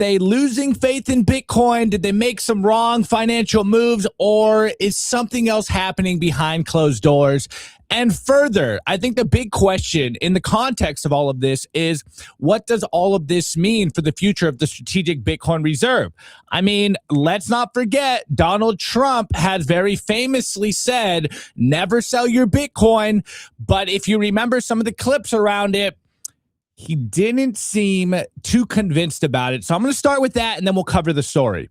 they losing faith in Bitcoin? Did they make some wrong financial moves, or is something else happening behind closed doors? And further, I think the big question in the context of all of this is, what does all of this mean for the future of the strategic Bitcoin reserve? I mean, let's not forget, Donald Trump has very famously said, never sell your Bitcoin. But if you remember some of the clips around it, he didn't seem too convinced about it. So I'm going to start with that, and then we'll cover the story.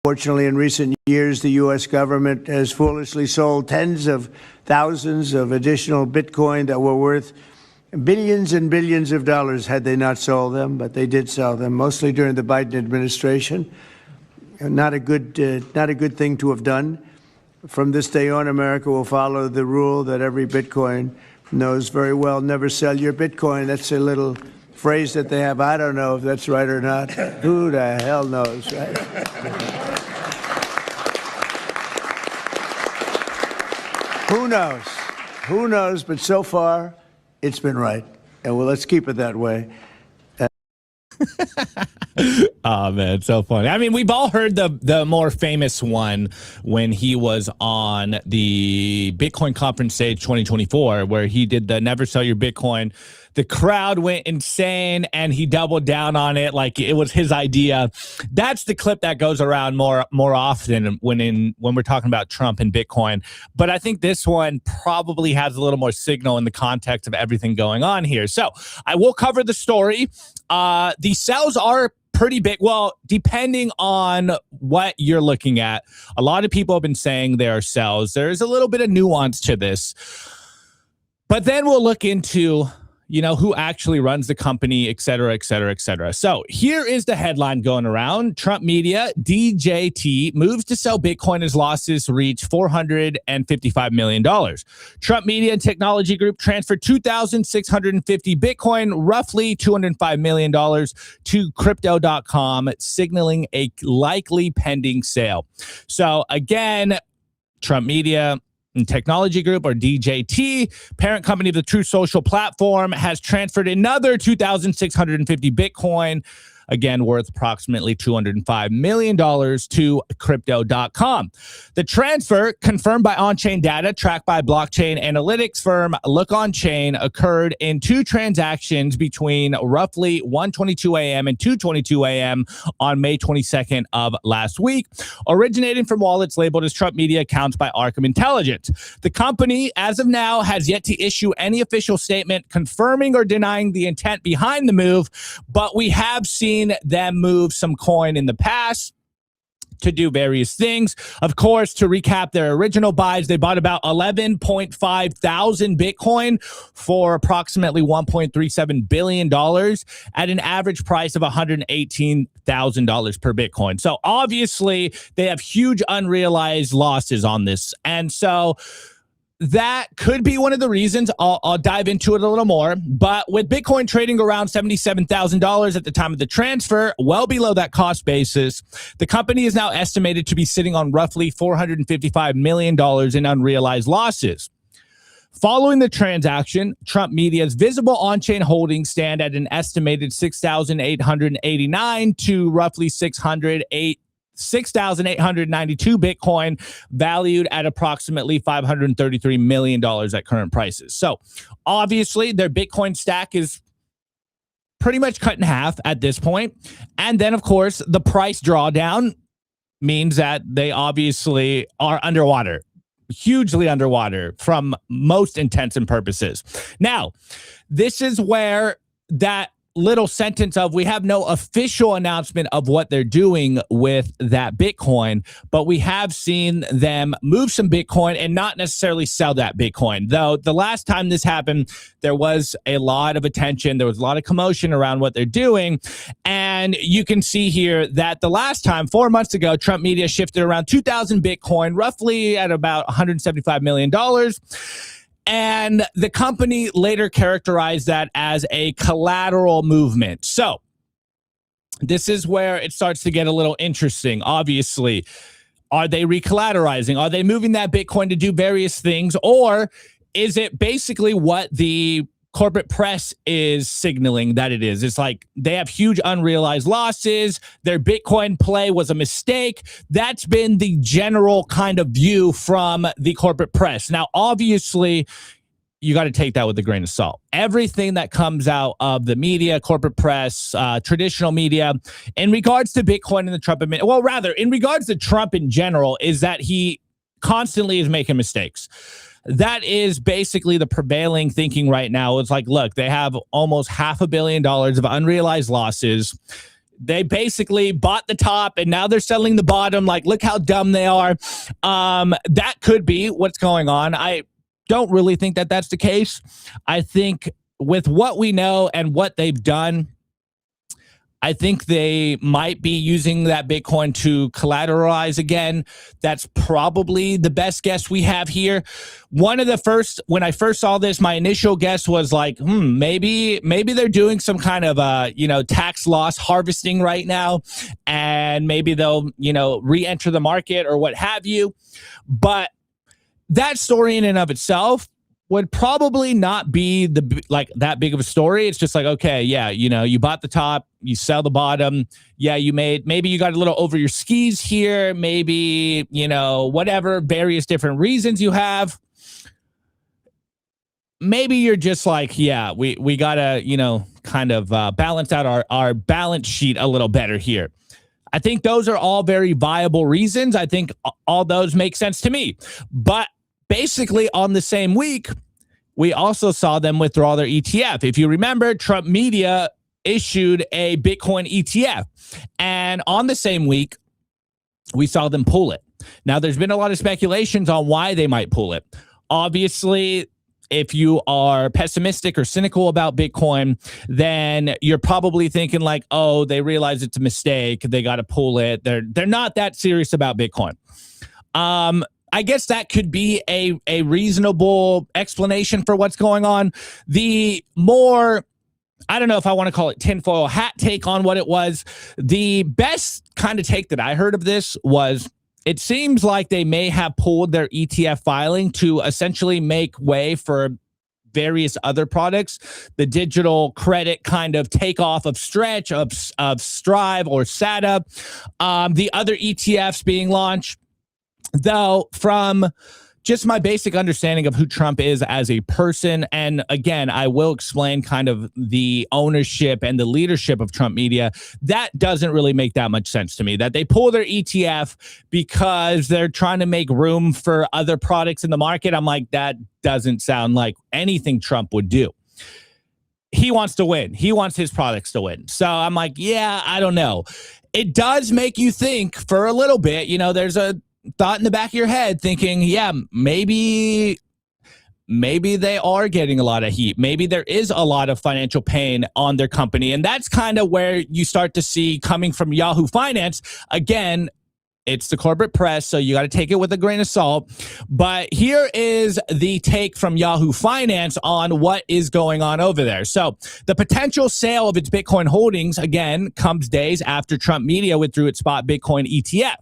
Fortunately, in recent years, the U.S. government has foolishly sold tens of thousands of additional Bitcoin that were worth billions and billions of dollars had they not sold them, but they did sell them, mostly during the Biden administration. Not a good thing to have done. From this day on, America will follow the rule that every Bitcoin knows very well: never sell your Bitcoin. That's a little phrase that they have. I don't know if that's right or not. Who the hell knows, right? Who knows? Who knows? But so far, it's been right. And well, let's keep it that way. Oh, man, so funny. I mean, we've all heard the more famous one when he was on the Bitcoin conference stage 2024, where he did the never sell your Bitcoin. The crowd went insane, and he doubled down on it like it was his idea. That's the clip that goes around more often when we're talking about Trump and Bitcoin. But I think this one probably has a little more signal in the context of everything going on here. So I will cover the story. The sales are pretty big. Well, depending on what you're looking at, a lot of people have been saying there are sells. There's a little bit of nuance to this. But then we'll look into, who actually runs the company, et cetera, et cetera, et cetera. So here is the headline going around. Trump Media, DJT, moves to sell Bitcoin as losses reach $455 million. Trump Media and Technology Group transferred 2,650 Bitcoin, roughly $205 million, to Crypto.com, signaling a likely pending sale. So again, Trump Media and Technology Group, or DJT, parent company of the True Social platform, has transferred another 2,650 Bitcoin, again worth approximately $205 million, to Crypto.com. The transfer, confirmed by on-chain data tracked by blockchain analytics firm Look On Chain, occurred in two transactions between roughly 1:22 a.m. and 2:22 a.m. on May 22nd of last week, originating from wallets labeled as Trump Media accounts by Arkham Intelligence. The company, as of now, has yet to issue any official statement confirming or denying the intent behind the move, but we have seen them move some coin in the past to do various things. Of course, to recap their original buys, they bought about 11.5 thousand Bitcoin for approximately $1.37 billion at an average price of $118,000 per Bitcoin. So obviously, they have huge unrealized losses on this. And so that could be one of the reasons. I'll dive into it a little more. But with Bitcoin trading around $77,000 at the time of the transfer, well below that cost basis, the company is now estimated to be sitting on roughly $455 million in unrealized losses. Following the transaction, Trump Media's visible on-chain holdings stand at an estimated 6,889 to roughly 6,892 Bitcoin, valued at approximately $533 million at current prices. So obviously their Bitcoin stack is pretty much cut in half at this point. And then, of course, the price drawdown means that they obviously are underwater, hugely underwater from most intents and purposes. Now, this is where that little sentence of, we have no official announcement of what they're doing with that Bitcoin, but we have seen them move some Bitcoin and not necessarily sell that Bitcoin. Though the last time this happened, there was a lot of attention. There was a lot of commotion around what they're doing. And you can see here that the last time, 4 months ago, Trump Media shifted around 2,000 Bitcoin, roughly at about $175 million. And the company later characterized that as a collateral movement. So this is where it starts to get a little interesting. Obviously, are they recollateralizing? Are they moving that Bitcoin to do various things? Or is it basically what the corporate press is signaling that it is. It's like they have huge unrealized losses. Their Bitcoin play was a mistake. That's been the general kind of view from the corporate press. Now, obviously, you got to take that with a grain of salt. Everything that comes out of the media, corporate press, traditional media, in regards to Bitcoin and the Trump admin, well, rather, in regards to Trump in general, is that he constantly is making mistakes. That is basically the prevailing thinking right now. It's like, look, they have almost $500 million of unrealized losses. They basically bought the top and now they're selling the bottom. Like, look how dumb they are. That could be what's going on. I don't really think that that's the case. I think with what we know and what they've done, I think they might be using that Bitcoin to collateralize again. That's probably the best guess we have here. One of the first, when I first saw this, my initial guess was like, maybe they're doing some kind of tax loss harvesting right now, and maybe they'll re-enter the market or what have you. But that story in and of itself would probably not be that big of a story. It's just like, okay, yeah, you bought the top, you sell the bottom. Yeah, maybe you got a little over your skis here. Maybe, whatever, various different reasons you have. Maybe you're just like, yeah, we got to, kind of balance out our balance sheet a little better here. I think those are all very viable reasons. I think all those make sense to me. But basically, on the same week, we also saw them withdraw their ETF. If you remember, Trump Media issued a Bitcoin ETF. And on the same week, we saw them pull it. Now, there's been a lot of speculations on why they might pull it. Obviously, if you are pessimistic or cynical about Bitcoin, then you're probably thinking like, oh, they realize it's a mistake. They got to pull it. They're not that serious about Bitcoin. I guess that could be a reasonable explanation for what's going on. The more, I don't know if I want to call it tinfoil hat take on what it was, the best kind of take that I heard of this was, it seems like they may have pulled their ETF filing to essentially make way for various other products, the digital credit kind of takeoff of Stretch, of Strive or SATA, the other ETFs being launched. Though, from just my basic understanding of who Trump is as a person, and again, I will explain kind of the ownership and the leadership of Trump Media, that doesn't really make that much sense to me. That they pull their ETF because they're trying to make room for other products in the market. I'm like, that doesn't sound like anything Trump would do. He wants to win. He wants his products to win. So I'm like, yeah, I don't know. It does make you think for a little bit. There's a thought in the back of your head thinking, yeah, maybe they are getting a lot of heat. Maybe there is a lot of financial pain on their company. And that's kind of where you start to see, coming from Yahoo Finance, again, it's the corporate press, so you got to take it with a grain of salt. But here is the take from Yahoo Finance on what is going on over there. So the potential sale of its Bitcoin holdings, again, comes days after Trump Media withdrew its spot Bitcoin ETF.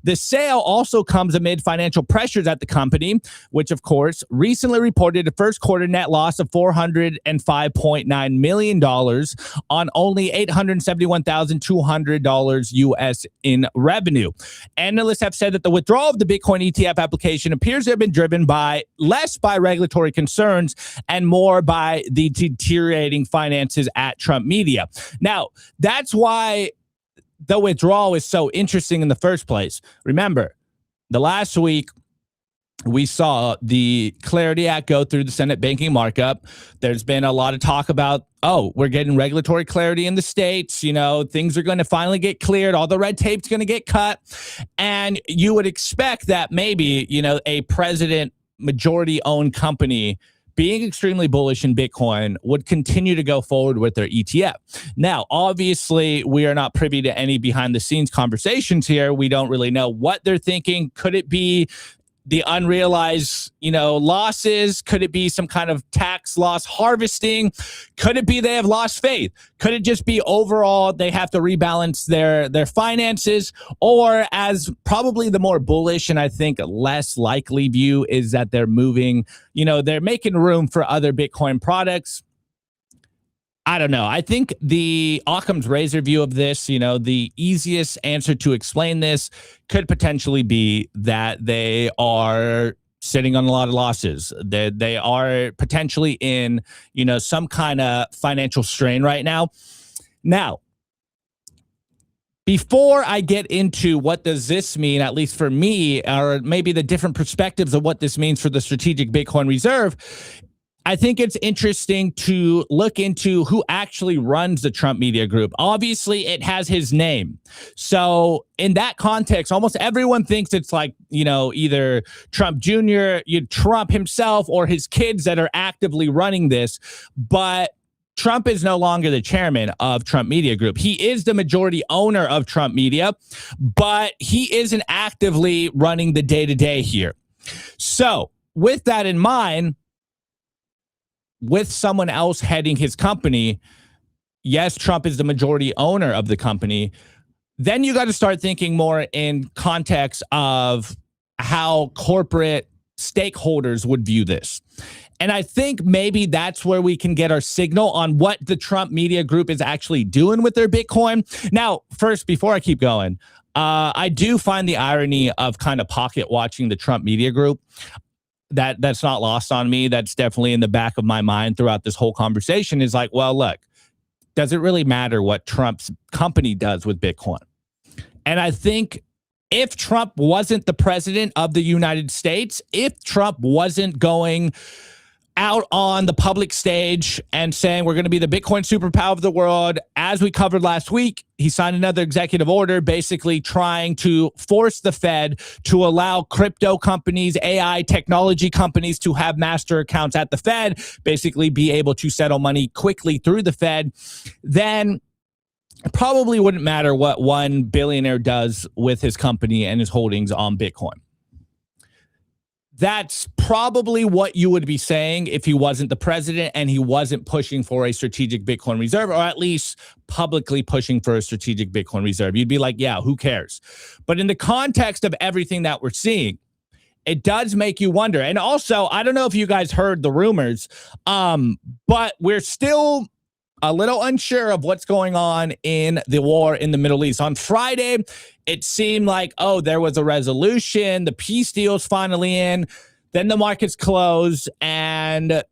The sale also comes amid financial pressures at the company, which, of course, recently reported a first quarter net loss of $405.9 million on only $871,200 US in revenue. Analysts have said that the withdrawal of the Bitcoin ETF application appears to have been driven less by regulatory concerns and more by the deteriorating finances at Trump Media. Now, that's why the withdrawal is so interesting in the first place. Remember, the last week, we saw the Clarity Act go through the Senate banking markup. There's been a lot of talk about, we're getting regulatory clarity in the states. Things are going to finally get cleared. All the red tape's going to get cut. And you would expect that maybe, a president majority-owned company being extremely bullish in Bitcoin would continue to go forward with their ETF. Now, obviously, we are not privy to any behind-the-scenes conversations here. We don't really know what they're thinking. Could it be the unrealized, losses? Could it be some kind of tax loss harvesting? Could it be they have lost faith? Could it just be overall they have to rebalance their finances? Or, as probably the more bullish and I think less likely view, is that they're moving, they're making room for other Bitcoin products. I don't know. I think the Occam's razor view of this, the easiest answer to explain this could potentially be that they are sitting on a lot of losses. They are potentially in, some kind of financial strain right now. Now, before I get into what does this mean, at least for me, or maybe the different perspectives of what this means for the strategic Bitcoin reserve, I think it's interesting to look into who actually runs the Trump Media Group. Obviously, it has his name. So in that context, almost everyone thinks it's like, either Trump Jr., Trump himself, or his kids that are actively running this. But Trump is no longer the chairman of Trump Media Group. He is the majority owner of Trump Media, but he isn't actively running the day-to-day here. So with that in mind, with someone else heading his company, yes, Trump is the majority owner of the company, then you got to start thinking more in context of how corporate stakeholders would view this. And I think maybe that's where we can get our signal on what the Trump Media Group is actually doing with their Bitcoin. Now, first, before I keep going, I do find the irony of kind of pocket watching the Trump Media Group. That's not lost on me. That's definitely in the back of my mind throughout this whole conversation, is like, well, look, does it really matter what Trump's company does with Bitcoin? And I think if Trump wasn't the president of the United States, if Trump wasn't going out on the public stage and saying we're going to be the Bitcoin superpower of the world, as we covered last week, he signed another executive order basically trying to force the Fed to allow crypto companies, AI technology companies to have master accounts at the Fed, basically be able to settle money quickly through the Fed. Then it probably wouldn't matter what one billionaire does with his company and his holdings on Bitcoin. That's probably what you would be saying if he wasn't the president and he wasn't pushing for a strategic Bitcoin reserve, or at least publicly pushing for a strategic Bitcoin reserve. You'd be like, yeah, who cares? But in the context of everything that we're seeing, it does make you wonder. And also, I don't know if you guys heard the rumors, but we're still a little unsure of what's going on in the war in the Middle East. On Friday, it seemed like, there was a resolution. The peace deal's finally in. Then the markets closed and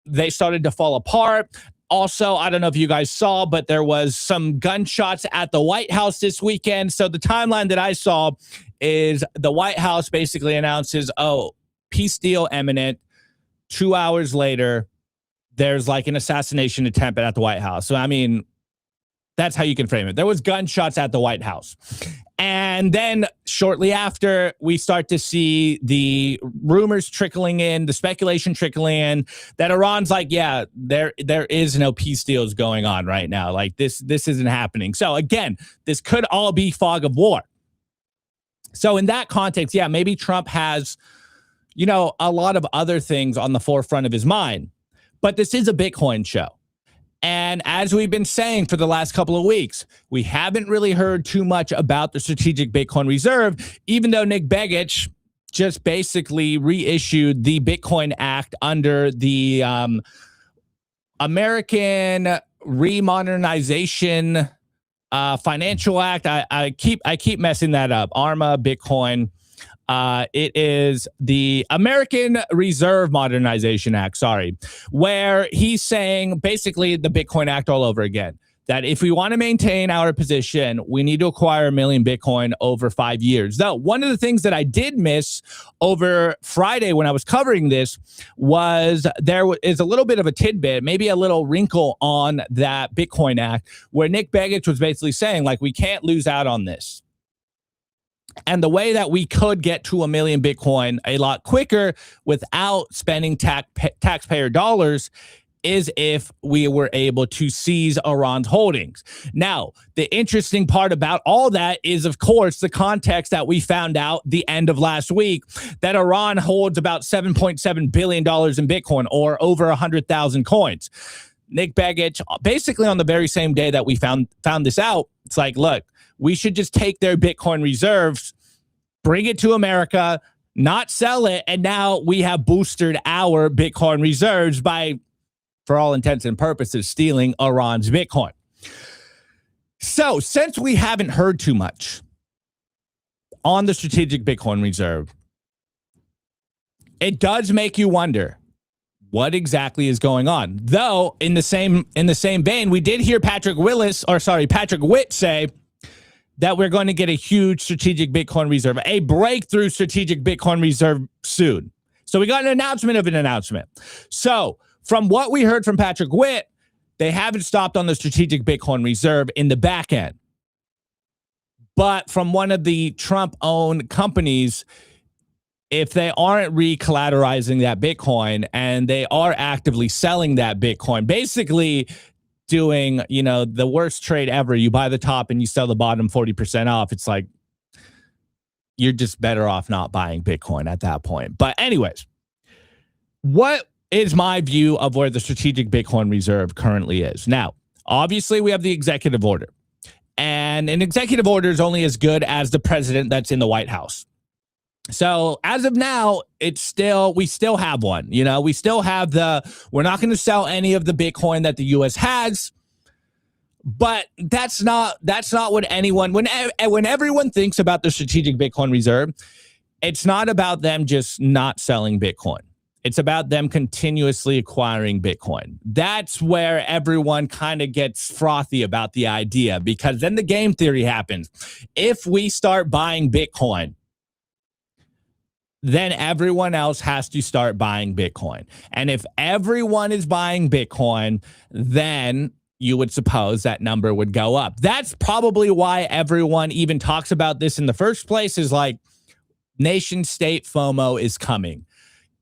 they started to fall apart. Also, I don't know if you guys saw, but there was some gunshots at the White House this weekend. So the timeline that I saw is the White House basically announces, peace deal imminent. 2 hours later, there's like an assassination attempt at the White House. So, I mean, that's how you can frame it. There was gunshots at the White House. And then shortly after, we start to see the rumors trickling in, the speculation trickling in, that Iran's like, yeah, there is no peace deals going on right now. Like this isn't happening. So again, this could all be fog of war. So in that context, yeah, maybe Trump has, a lot of other things on the forefront of his mind. But this is a Bitcoin show. And as we've been saying for the last couple of weeks, we haven't really heard too much about the strategic Bitcoin reserve, even though Nick Begich just basically reissued the Bitcoin Act under the American Remodernization Financial Act. I keep messing that up. ARMA Bitcoin. It is the American Reserve Modernization Act, where he's saying basically the Bitcoin Act all over again, that if we want to maintain our position, we need to acquire 1 million Bitcoin over 5 years. Though one of the things that I did miss over Friday when I was covering this was there is a little bit of a tidbit, maybe a little wrinkle on that Bitcoin Act, where Nick Begich was basically saying, like, we can't lose out on this. And the way that we could get to 1 million Bitcoin a lot quicker without spending taxpayer dollars is if we were able to seize Iran's holdings. Now, the interesting part about all that is, of course, the context that we found out the end of last week that Iran holds about $7.7 billion in Bitcoin, or over 100,000 coins. Nick Begich, basically on the very same day that we found this out, it's like, look, we should just take their Bitcoin reserves, bring it to America, not sell it, and now we have boosted our Bitcoin reserves by, for all intents and purposes, stealing Iran's Bitcoin. So since we haven't heard too much on the strategic Bitcoin reserve, it does make you wonder what exactly is going on. Though in the same vein, we did hear Patrick Witt say that we're going to get a huge strategic Bitcoin reserve, a breakthrough strategic Bitcoin reserve soon. So we got an announcement of an announcement. So from what we heard from Patrick Witt, they haven't stopped on the strategic Bitcoin reserve in the back end. But from one of the Trump-owned companies, if they aren't recollateralizing that Bitcoin and they are actively selling that Bitcoin, basically doing, the worst trade ever, you buy the top and you sell the bottom 40% off, it's like you're just better off not buying Bitcoin at that point. But anyways, what is my view of where the strategic Bitcoin reserve currently is? Now, obviously, we have the executive order. And an executive order is only as good as the president that's in the White House. So as of now, we still have one. We still have we're not going to sell any of the Bitcoin that the U.S. has. But that's not what when everyone thinks about the strategic Bitcoin reserve, it's not about them just not selling Bitcoin. It's about them continuously acquiring Bitcoin. That's where everyone kind of gets frothy about the idea, because then the game theory happens. If we start buying Bitcoin, then everyone else has to start buying Bitcoin. And if everyone is buying Bitcoin, then you would suppose that number would go up. That's probably why everyone even talks about this in the first place, is like nation state FOMO is coming.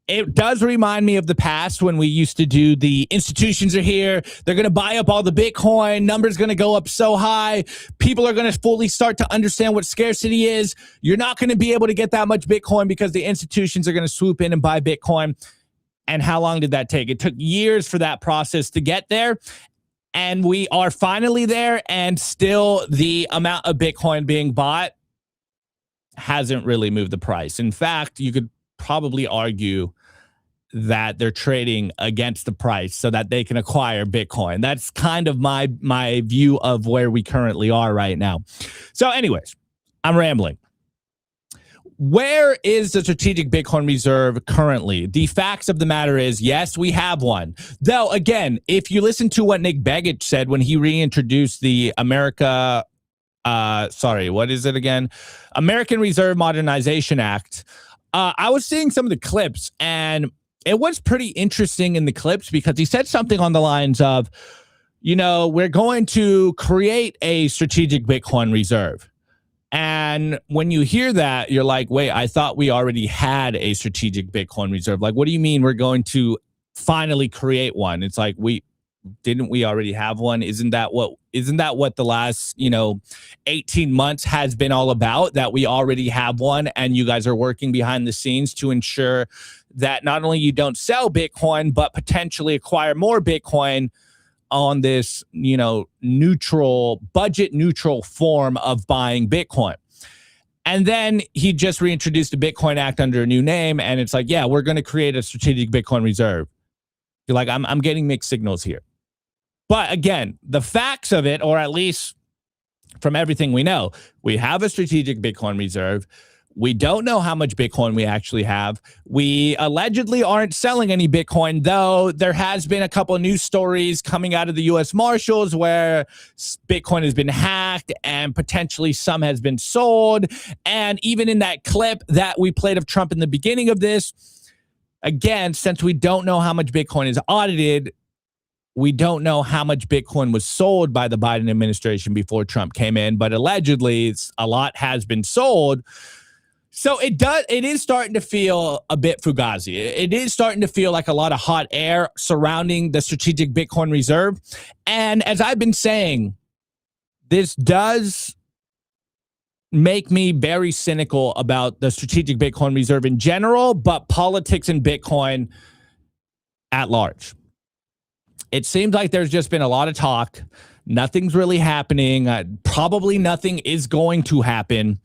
It does remind me of the past when we used to do the institutions are here. They're going to buy up all the Bitcoin. Numbers going to go up so high. People are going to fully start to understand what scarcity is. You're not going to be able to get that much Bitcoin because the institutions are going to swoop in and buy Bitcoin. And how long did that take? It took years for that process to get there. And we are finally there. And still the amount of Bitcoin being bought hasn't really moved the price. In fact, you could probably argue that they're trading against the price so that they can acquire Bitcoin. That's kind of my view of where we currently are right now. So anyways, I'm rambling. Where is the strategic Bitcoin reserve currently? The facts of the matter is, yes, we have one. Though, again, if you listen to what Nick Begich said when he reintroduced the American Reserve Modernization Act, I was seeing some of the clips, and it was pretty interesting in the clips because he said something on the lines of, we're going to create a strategic Bitcoin reserve. And when you hear that, you're like, wait, I thought we already had a strategic Bitcoin reserve. Like, what do you mean we're going to finally create one? It's like, didn't we already have one? Isn't that what the last, 18 months has been all about, that we already have one and you guys are working behind the scenes to ensure that not only you don't sell Bitcoin, but potentially acquire more Bitcoin on this, budget neutral form of buying Bitcoin. And then he just reintroduced the Bitcoin Act under a new name. And it's like, yeah, we're going to create a strategic Bitcoin reserve. You're like, I'm getting mixed signals here. But again, the facts of it, or at least from everything we know, we have a strategic Bitcoin reserve. We don't know how much Bitcoin we actually have. We allegedly aren't selling any Bitcoin, though there has been a couple of news stories coming out of the U.S. Marshals where Bitcoin has been hacked and potentially some has been sold. And even in that clip that we played of Trump in the beginning of this, again, since we don't know how much Bitcoin is audited, we don't know how much Bitcoin was sold by the Biden administration before Trump came in, but allegedly a lot has been sold. So it is starting to feel a bit fugazi. It is starting to feel like a lot of hot air surrounding the strategic Bitcoin reserve. And as I've been saying, this does make me very cynical about the strategic Bitcoin reserve in general, but politics and Bitcoin at large. It seems like there's just been a lot of talk. Nothing's really happening. Probably nothing is going to happen.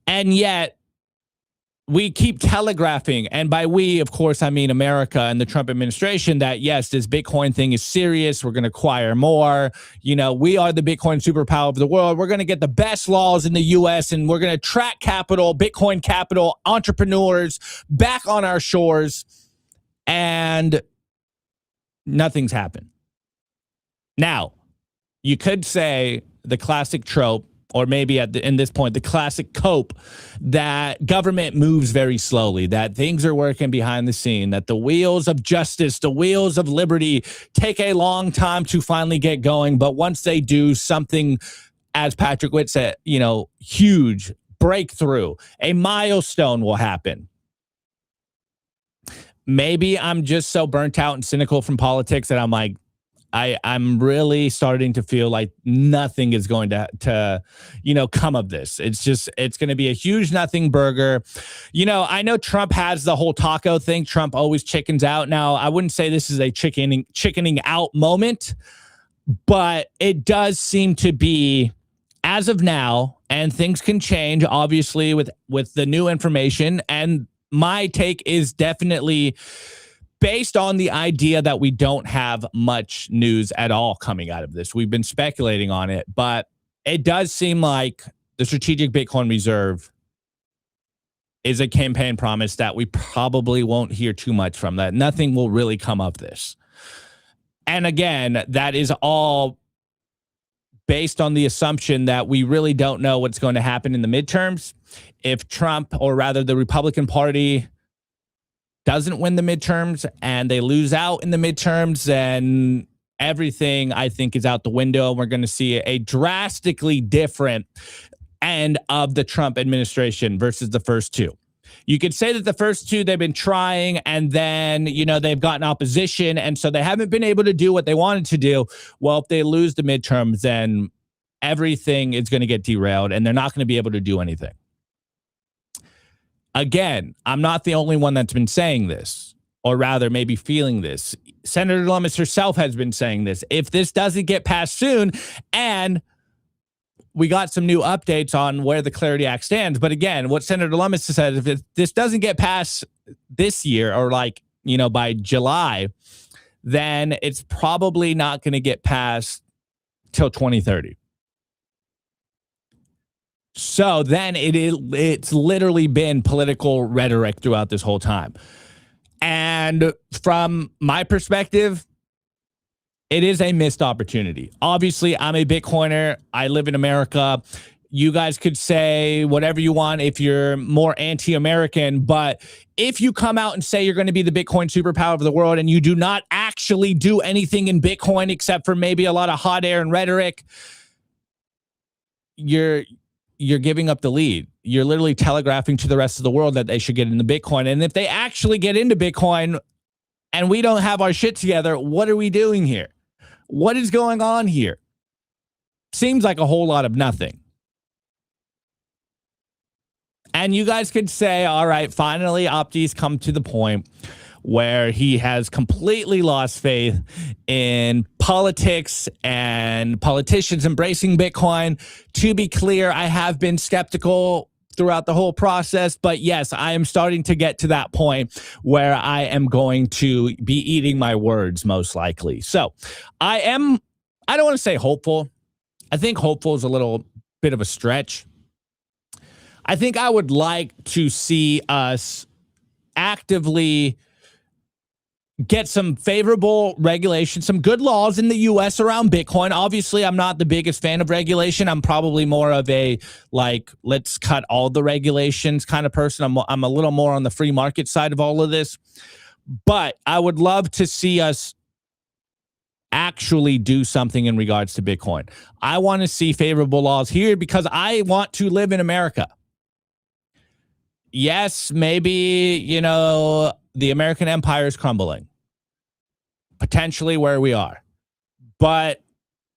And yet we keep telegraphing, and by we, of course, I mean America and the Trump administration, that yes, this Bitcoin thing is serious. We're going to acquire more. You know, we are the Bitcoin superpower of the world. We're going to get the best laws in the U.S. and we're going to attract capital, Bitcoin capital, entrepreneurs back on our shores, and nothing's happened. Now, you could say the classic trope, or maybe in this point, the classic cope, that government moves very slowly, that things are working behind the scene, that the wheels of justice, the wheels of liberty take a long time to finally get going. But once they do, something, as Patrick Witt said, you know, huge breakthrough, a milestone will happen. Maybe I'm just so burnt out and cynical from politics that I'm like, I'm really starting to feel like nothing is going to come of this. It's going to be a huge nothing burger. You know, I know Trump has the whole taco thing. Trump always chickens out. Now, I wouldn't say this is a chickening out moment, but it does seem to be, as of now, and things can change, obviously, with the new information. And my take is definitely based on the idea that we don't have much news at all coming out of this. We've been speculating on it, but it does seem like the strategic Bitcoin reserve is a campaign promise that we probably won't hear too much from, that nothing will really come of this. And again, that is all based on the assumption that we really don't know what's going to happen in the midterms. If Trump, or rather the Republican Party, doesn't win the midterms and they lose out in the midterms, then everything, I think, is out the window. We're going to see a drastically different end of the Trump administration versus the first two. You could say that the first two, they've been trying, and then, you know, they've gotten opposition, and so they haven't been able to do what they wanted to do. Well, if they lose the midterms, then everything is going to get derailed and they're not going to be able to do anything. Again, I'm not the only one that's been saying this, or rather maybe feeling this. Senator Lummis herself has been saying this. If this doesn't get passed soon, and we got some new updates on where the Clarity Act stands. But again, what Senator Lummis said, if this doesn't get passed this year, or like, you know, by July, then it's probably not going to get passed till 2030. So then it's literally been political rhetoric throughout this whole time. And from my perspective, it is a missed opportunity. Obviously, I'm a Bitcoiner. I live in America. You guys could say whatever you want if you're more anti-American, but if you come out and say you're going to be the Bitcoin superpower of the world and you do not actually do anything in Bitcoin except for maybe a lot of hot air and rhetoric, you're giving up the lead. You're literally telegraphing to the rest of the world that they should get into Bitcoin. And if they actually get into Bitcoin and we don't have our shit together, what are we doing here? What is going on here? Seems like a whole lot of nothing. And you guys could say, all right, finally, Opti's come to the point where he has completely lost faith in politics and politicians embracing Bitcoin. To be clear, I have been skeptical throughout the whole process, but yes, I am starting to get to that point where I am going to be eating my words, most likely. So I don't want to say hopeful. I think hopeful is a little bit of a stretch. I think I would like to see us actively get some favorable regulation, some good laws in the U.S. around Bitcoin. Obviously, I'm not the biggest fan of regulation. I'm probably more of a, like, let's cut all the regulations kind of person. I'm a little more on the free market side of all of this. But I would love to see us actually do something in regards to Bitcoin. I want to see favorable laws here because I want to live in America. yes, maybe, the American empire is crumbling, potentially where we are. But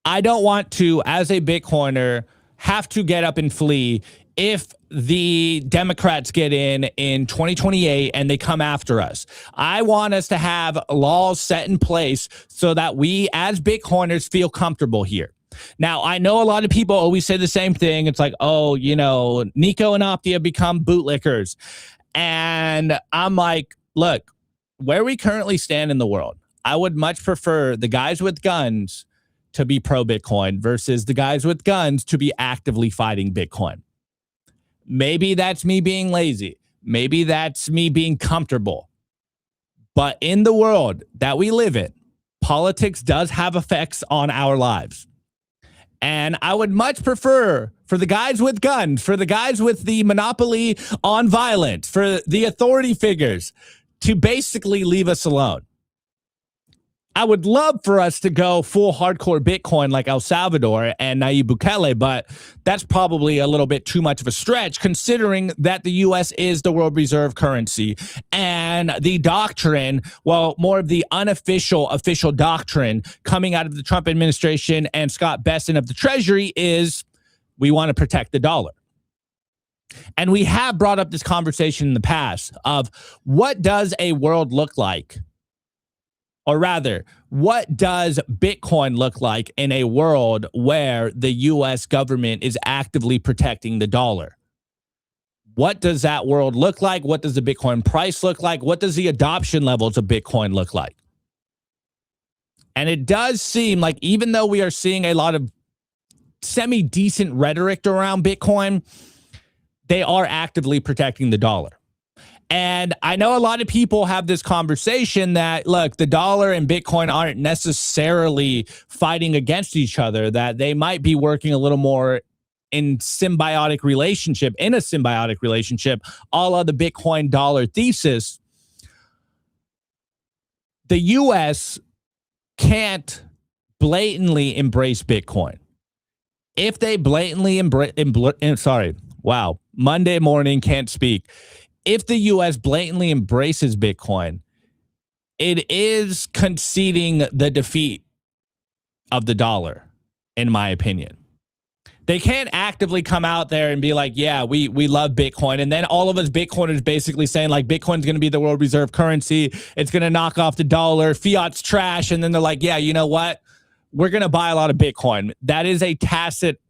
I don't want to, as a Bitcoiner, have to get up and flee if the Democrats get in 2028 and they come after us. I want us to have laws set in place so that we as Bitcoiners feel comfortable here. Now, I know a lot of people always say the same thing. It's like, oh, Nico and Opti have become bootlickers. And I'm like, look, where we currently stand in the world, I would much prefer the guys with guns to be pro-Bitcoin versus the guys with guns to be actively fighting Bitcoin. Maybe that's me being lazy. Maybe that's me being comfortable. But in the world that we live in, politics does have effects on our lives. And I would much prefer for the guys with guns, for the guys with the monopoly on violence, for the authority figures to basically leave us alone. I would love for us to go full hardcore Bitcoin like El Salvador and Nayib Bukele, but that's probably a little bit too much of a stretch considering that the U.S. is the world reserve currency and the doctrine, well, more of the unofficial official doctrine coming out of the Trump administration and Scott Bessent of the Treasury is we want to protect the dollar. And we have brought up this conversation in the past of what does a world look like? Or rather, what does Bitcoin look like in a world where the U.S. government is actively protecting the dollar? What does that world look like? What does the Bitcoin price look like? What does the adoption levels of Bitcoin look like? And it does seem like even though we are seeing a lot of semi-decent rhetoric around Bitcoin, they are actively protecting the dollar. And I know a lot of people have this conversation that, look, the dollar and Bitcoin aren't necessarily fighting against each other, that they might be working a little more in a symbiotic relationship, all of the Bitcoin dollar thesis. The U.S. can't blatantly embrace Bitcoin. If they blatantly Monday morning, can't speak. If the U.S. blatantly embraces Bitcoin, it is conceding the defeat of the dollar, in my opinion. They can't actively come out there and be like, yeah, we love Bitcoin. And then all of us Bitcoiners basically saying like Bitcoin's going to be the world reserve currency. It's going to knock off the dollar. Fiat's trash. And then they're like, yeah, you know what? We're going to buy a lot of Bitcoin. That is a tacit,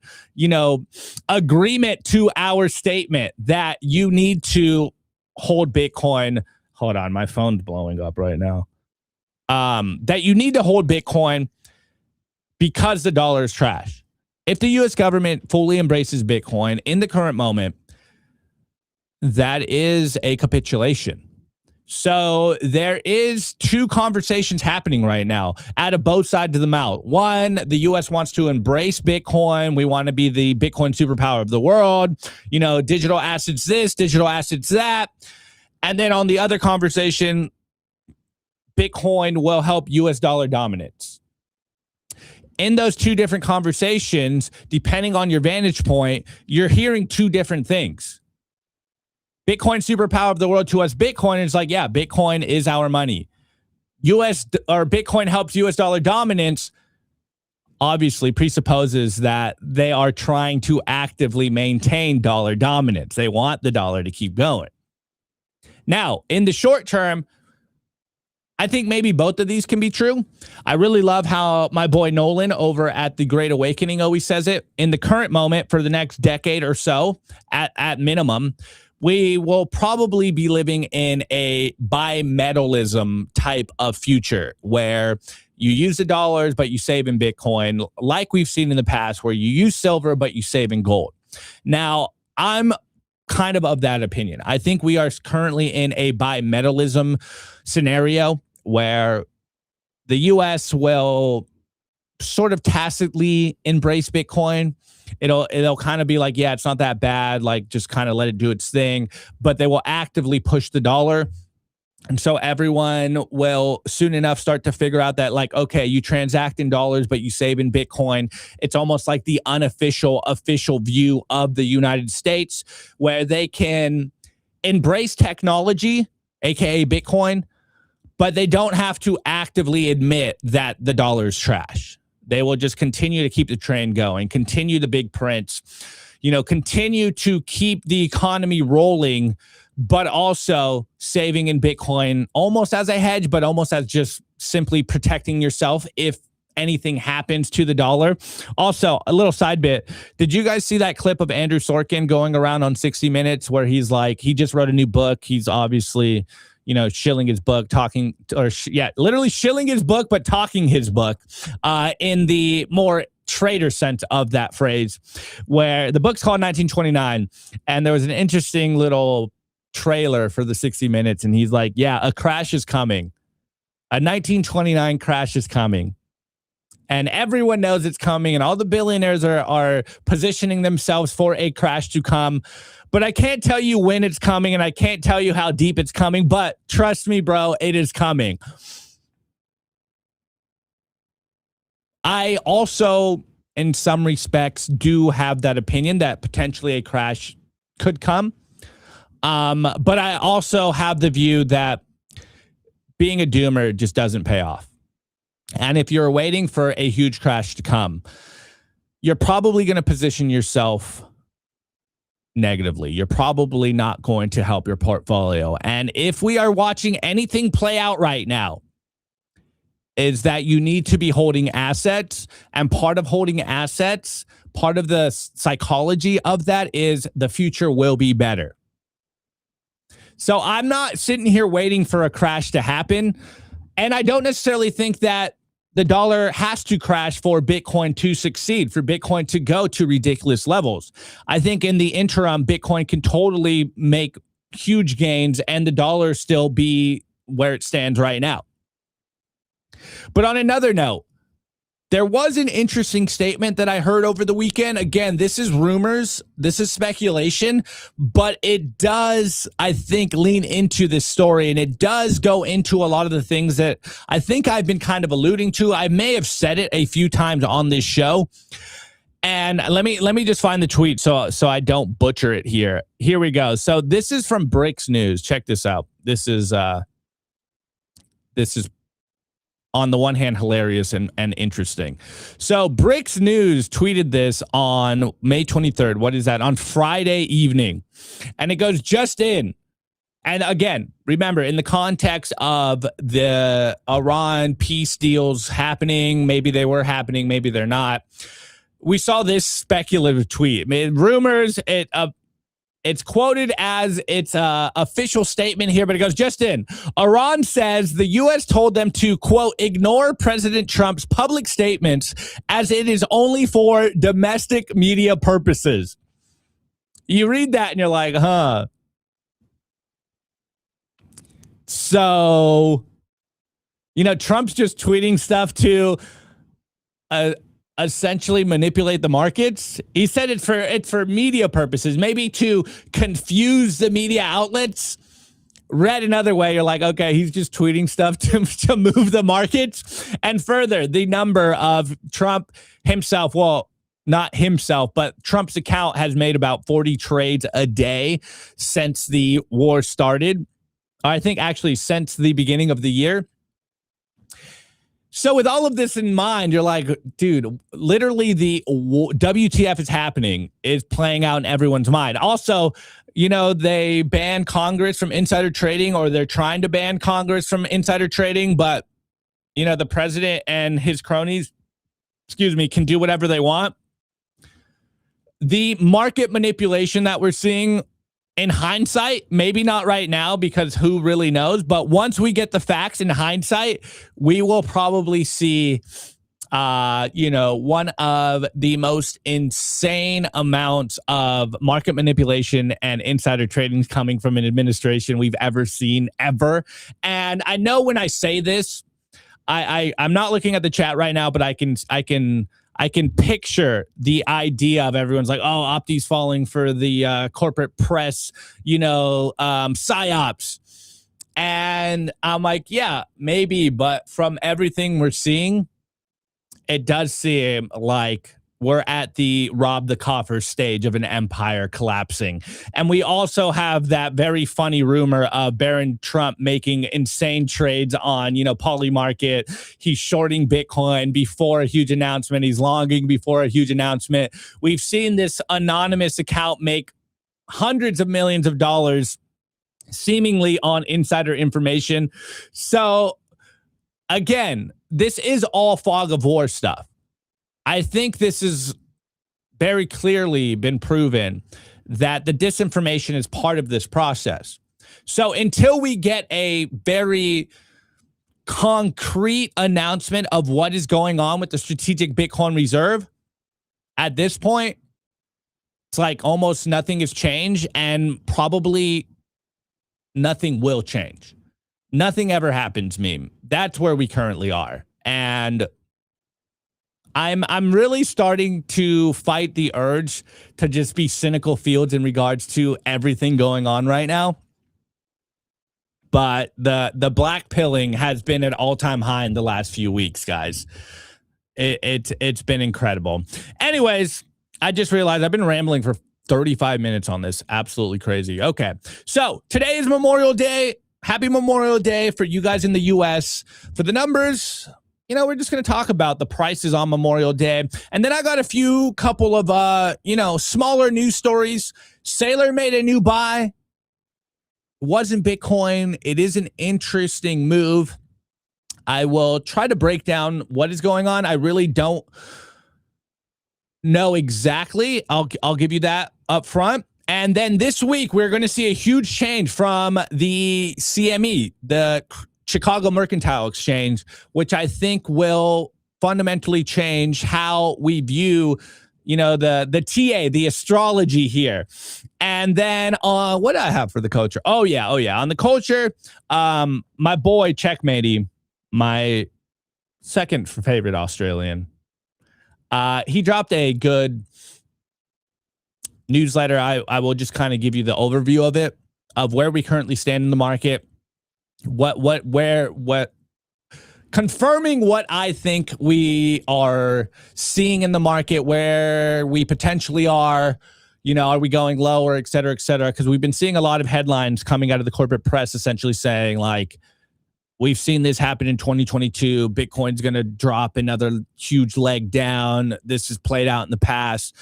agreement to our statement that you need to hold Bitcoin. Hold on, my phone's blowing up right now. That you need to hold Bitcoin because the dollar is trash. If the U.S. government fully embraces Bitcoin in the current moment, that is a capitulation. So there is two conversations happening right now out of both sides of the mouth. One, the U.S. wants to embrace Bitcoin. We want to be the Bitcoin superpower of the world. Digital assets this, digital assets that. And then on the other conversation, Bitcoin will help U.S. dollar dominance. In those two different conversations, depending on your vantage point, you're hearing two different things. Bitcoin superpower of the world to us. Bitcoin is like, yeah, Bitcoin is our money. Bitcoin helps U.S. dollar dominance. Obviously presupposes that they are trying to actively maintain dollar dominance. They want the dollar to keep going. Now, in the short term, I think maybe both of these can be true. I really love how my boy Nolan over at The Great Awakening always says it. In the current moment, for the next decade or so, at minimum, we will probably be living in a bimetallism type of future where you use the dollars, but you save in Bitcoin, like we've seen in the past, where you use silver, but you save in gold. Now, I'm kind of that opinion. I think we are currently in a bimetallism scenario where the U.S. will sort of tacitly embrace Bitcoin. It'll kind of be like, yeah, it's not that bad. Like, just kind of let it do its thing. But they will actively push the dollar. And so everyone will soon enough start to figure out that, like, okay, you transact in dollars, but you save in Bitcoin. It's almost like the official view of the United States, where they can embrace technology, aka Bitcoin, but they don't have to actively admit that the dollar is trash. They will just continue to keep the train going, continue the big prints, continue to keep the economy rolling, but also saving in Bitcoin almost as a hedge, but almost as just simply protecting yourself if anything happens to the dollar. Also, a little side bit. Did you guys see that clip of Andrew Sorkin going around on 60 Minutes where he's like, he just wrote a new book. He's obviously, shilling his book, literally shilling his book, but talking his book in the more trader sense of that phrase, where the book's called 1929. And there was an interesting little trailer for the 60 Minutes. And he's like, yeah, a crash is coming. A 1929 crash is coming. And everyone knows it's coming, and all the billionaires are positioning themselves for a crash to come. But I can't tell you when it's coming, and I can't tell you how deep it's coming. But trust me, bro, it is coming. I also, in some respects, do have that opinion that potentially a crash could come. But I also have the view that being a doomer just doesn't pay off. And if you're waiting for a huge crash to come, you're probably going to position yourself negatively. You're probably not going to help your portfolio. And if we are watching anything play out right now, is that you need to be holding assets. And part of holding assets, part of the psychology of that is the future will be better. So I'm not sitting here waiting for a crash to happen. And I don't necessarily think that the dollar has to crash for Bitcoin to succeed, for Bitcoin to go to ridiculous levels. I think in the interim, Bitcoin can totally make huge gains and the dollar still be where it stands right now. But on another note, there was an interesting statement that I heard over the weekend. Again, this is rumors, this is speculation, but it does, I think, lean into this story, and it does go into a lot of the things that I think I've been kind of alluding to. I may have said it a few times on this show. And let me just find the tweet so I don't butcher it here. Here we go. So this is from Bricks News. Check this out. This is on the one hand, hilarious and interesting. So Bricks News tweeted this on May 23rd. What is that? On Friday evening. And it goes, just in. And again, remember, in the context of the Iran peace deals happening, maybe they were happening, maybe they're not. We saw this speculative tweet. I mean, rumors, it's quoted as its official statement here, but it goes, just in. Iran says the U.S. told them to, quote, ignore President Trump's public statements as it is only for domestic media purposes. You read that and you're like, huh. So, Trump's just tweeting stuff to essentially manipulate the markets. He said it's for media purposes, maybe to confuse the media outlets. Read another way, you're like, okay, he's just tweeting stuff to move the markets. And further, the number of Trump himself, well, not himself, but Trump's account has made about 40 trades a day since the war started. I think actually since the beginning of the year. So with all of this in mind, you're like, dude, literally the WTF is happening is playing out in everyone's mind. Also, they banned Congress from insider trading, or they're trying to ban Congress from insider trading. But, the president and his cronies, can do whatever they want. The market manipulation that we're seeing, in hindsight, maybe not right now because who really knows, but once we get the facts in hindsight, we will probably see, one of the most insane amounts of market manipulation and insider trading coming from an administration we've ever seen, ever. And I know when I say this, I'm not looking at the chat right now, but I can picture the idea of everyone's like, oh, Opti's falling for the corporate press, psyops. And I'm like, yeah, maybe. But from everything we're seeing, it does seem like we're at the rob the coffer stage of an empire collapsing. And we also have that very funny rumor of Baron Trump making insane trades on, Poly Market. He's shorting Bitcoin before a huge announcement. He's longing before a huge announcement. We've seen this anonymous account make hundreds of millions of dollars seemingly on insider information. So again, this is all fog of war stuff. I think this is very clearly been proven that the disinformation is part of this process. So until we get a very concrete announcement of what is going on with the strategic Bitcoin reserve, at this point, it's like almost nothing has changed, and probably nothing will change. Nothing ever happens, meme. That's where we currently are. And I'm really starting to fight the urge to just be cynical fields in regards to everything going on right now. But the black pilling has been at all-time high in the last few weeks, guys. It's been incredible. Anyways, I just realized I've been rambling for 35 minutes on this. Absolutely crazy. Okay, so today is Memorial Day. Happy Memorial Day for you guys in the U.S. For the numbers, we're just going to talk about the prices on Memorial Day. And then I got a couple of, smaller news stories. Saylor made a new buy. Wasn't Bitcoin. It is an interesting move. I will try to break down what is going on. I really don't know exactly. I'll give you that up front. And then this week, we're going to see a huge change from the CME, the Chicago Mercantile Exchange, which I think will fundamentally change how we view, the TA, the astrology here. And then what do I have for the culture? Oh yeah. On the culture, my boy Checkmatey, my second favorite Australian, he dropped a good newsletter. I will just kind of give you the overview of it, of where we currently stand in the market. Confirming what I think we are seeing in the market, where we potentially are, are we going lower, et cetera, because we've been seeing a lot of headlines coming out of the corporate press essentially saying, like, we've seen this happen in 2022. Bitcoin's going to drop another huge leg down. This has played out in the past.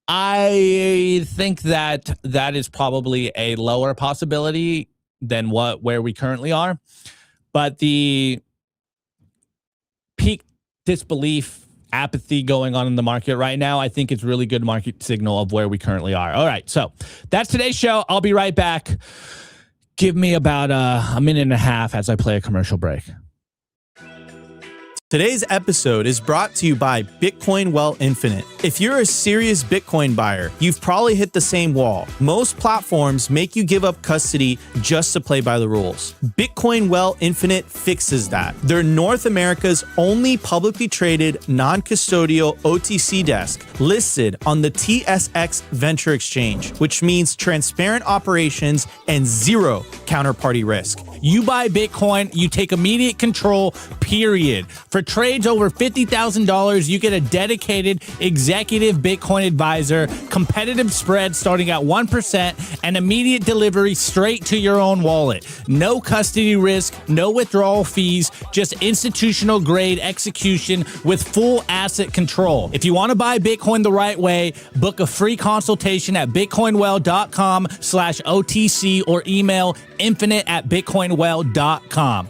I think that is probably a lower possibility than where we currently are. But the peak disbelief, apathy going on in the market right now, I think it's really good market signal of where we currently are. All right, so that's today's show. I'll be right back. Give me about a minute and a half as I play a commercial break. Today's episode is brought to you by Bitcoin Well Infinite. If you're a serious Bitcoin buyer, you've probably hit the same wall. Most platforms make you give up custody just to play by the rules. Bitcoin Well Infinite fixes that. They're North America's only publicly traded, non-custodial OTC desk listed on the TSX Venture Exchange, which means transparent operations and zero counterparty risk. You buy Bitcoin, you take immediate control, period. For trades over $50,000, you get a dedicated executive Bitcoin advisor, competitive spread starting at 1%, and immediate delivery straight to your own wallet. No custody risk, no withdrawal fees, just institutional grade execution with full asset control. If you want to buy Bitcoin the right way, book a free consultation at bitcoinwell.com/OTC or email infinite@bitcoinwell.com.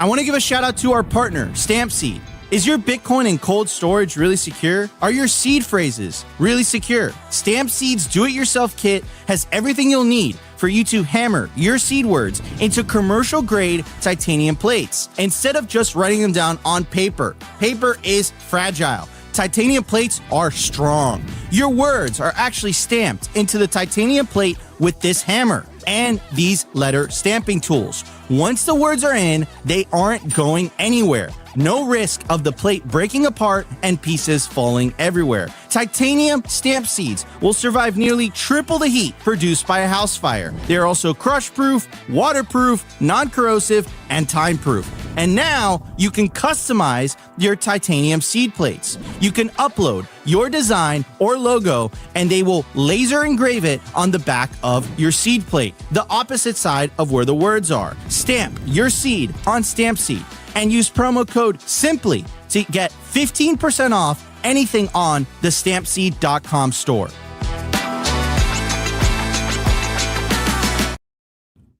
I want to give a shout out to our partner, Stampseed. Is your Bitcoin in cold storage really secure? Are your seed phrases really secure? Stampseed's do-it-yourself kit has everything you'll need for you to hammer your seed words into commercial-grade titanium plates, instead of just writing them down on paper. Paper is fragile. Titanium plates are strong. Your words are actually stamped into the titanium plate with this hammer and these letter stamping tools. Once the words are in, they aren't going anywhere. No risk of the plate breaking apart and pieces falling everywhere. Titanium stamp seeds will survive nearly triple the heat produced by a house fire. They are also crush-proof, waterproof, non-corrosive, and time-proof. And now you can customize your titanium seed plates. You can upload your design or logo and they will laser engrave it on the back of your seed plate, the opposite side of where the words are. Stamp your seed on StampSeed and use promo code SIMPLY to get 15% off anything on the stampseed.com store.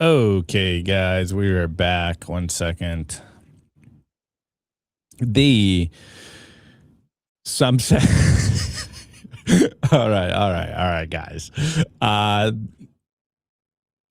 Okay, guys, we are back. 1 second. All right, guys. I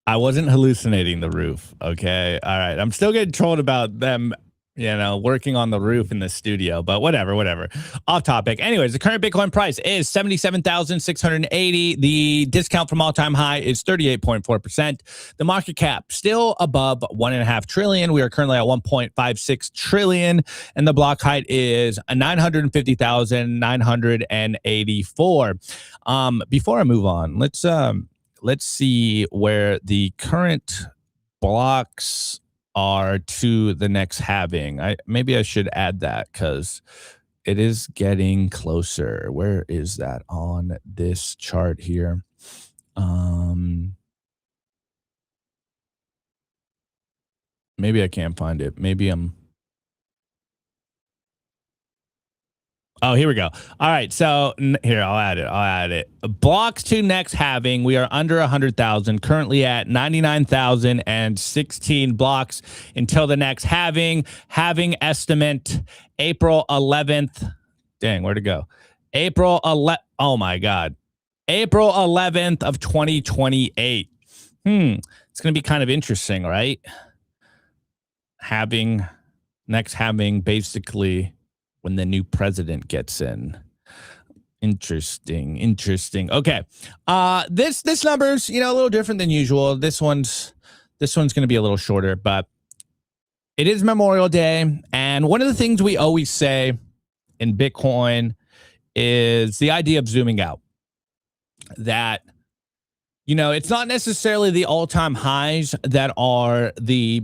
wasn't hallucinating the roof. Okay. All right. I'm still getting trolled about them, working on the roof in the studio, but whatever. Off topic. Anyways, the current Bitcoin price is 77,680. The discount from all-time high is 38.4%. The market cap still above 1.5 trillion. We are currently at 1.56 trillion, and the block height is 950,984. Before I move on, let's see where the current blocks are to the next halving. Maybe I should add that because it is getting closer. Where is that on this chart here? Maybe I can't find it. Maybe I'm. Oh, here we go. All right. So here, I'll add it. Blocks to next halving. We are under 100,000, currently at 99,016 blocks until the next halving. Halving estimate April 11th. Dang, where'd it go? April 11th. Oh my God. April 11th of 2028. It's going to be kind of interesting, right? Next halving, basically when the new president gets in. Interesting. Okay. This number's, a little different than usual. This one's going to be a little shorter, but it is Memorial Day. And one of the things we always say in Bitcoin is the idea of zooming out. That, it's not necessarily the all-time highs that are the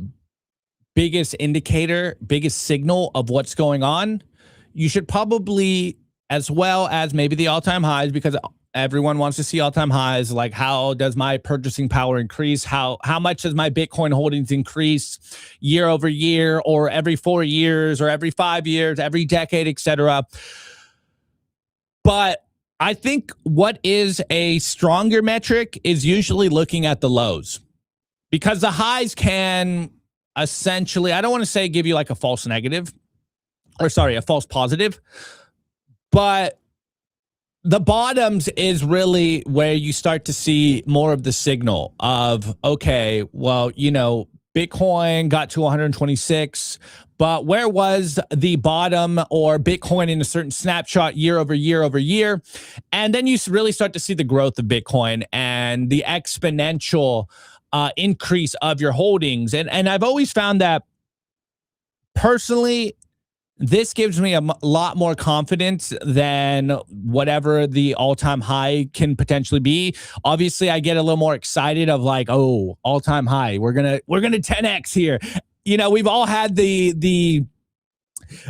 biggest indicator, biggest signal of what's going on. You should probably, as well as maybe the all-time highs, because everyone wants to see all-time highs, like how does my purchasing power increase? How much does my Bitcoin holdings increase year over year, or every 4 years, or every 5 years, every decade, etc. But I think what is a stronger metric is usually looking at the lows, because the highs can essentially, I don't want to say give you like a false negative, or sorry, a false positive, but the bottoms is really where you start to see more of the signal of, okay, well, Bitcoin got to 126, but where was the bottom or Bitcoin in a certain snapshot year over year? And then you really start to see the growth of Bitcoin and the exponential increase of your holdings. And I've always found that personally, this gives me a lot more confidence than whatever the all-time high can potentially be. Obviously, I get a little more excited of like, oh, all-time high. We're gonna 10x here. We've all had the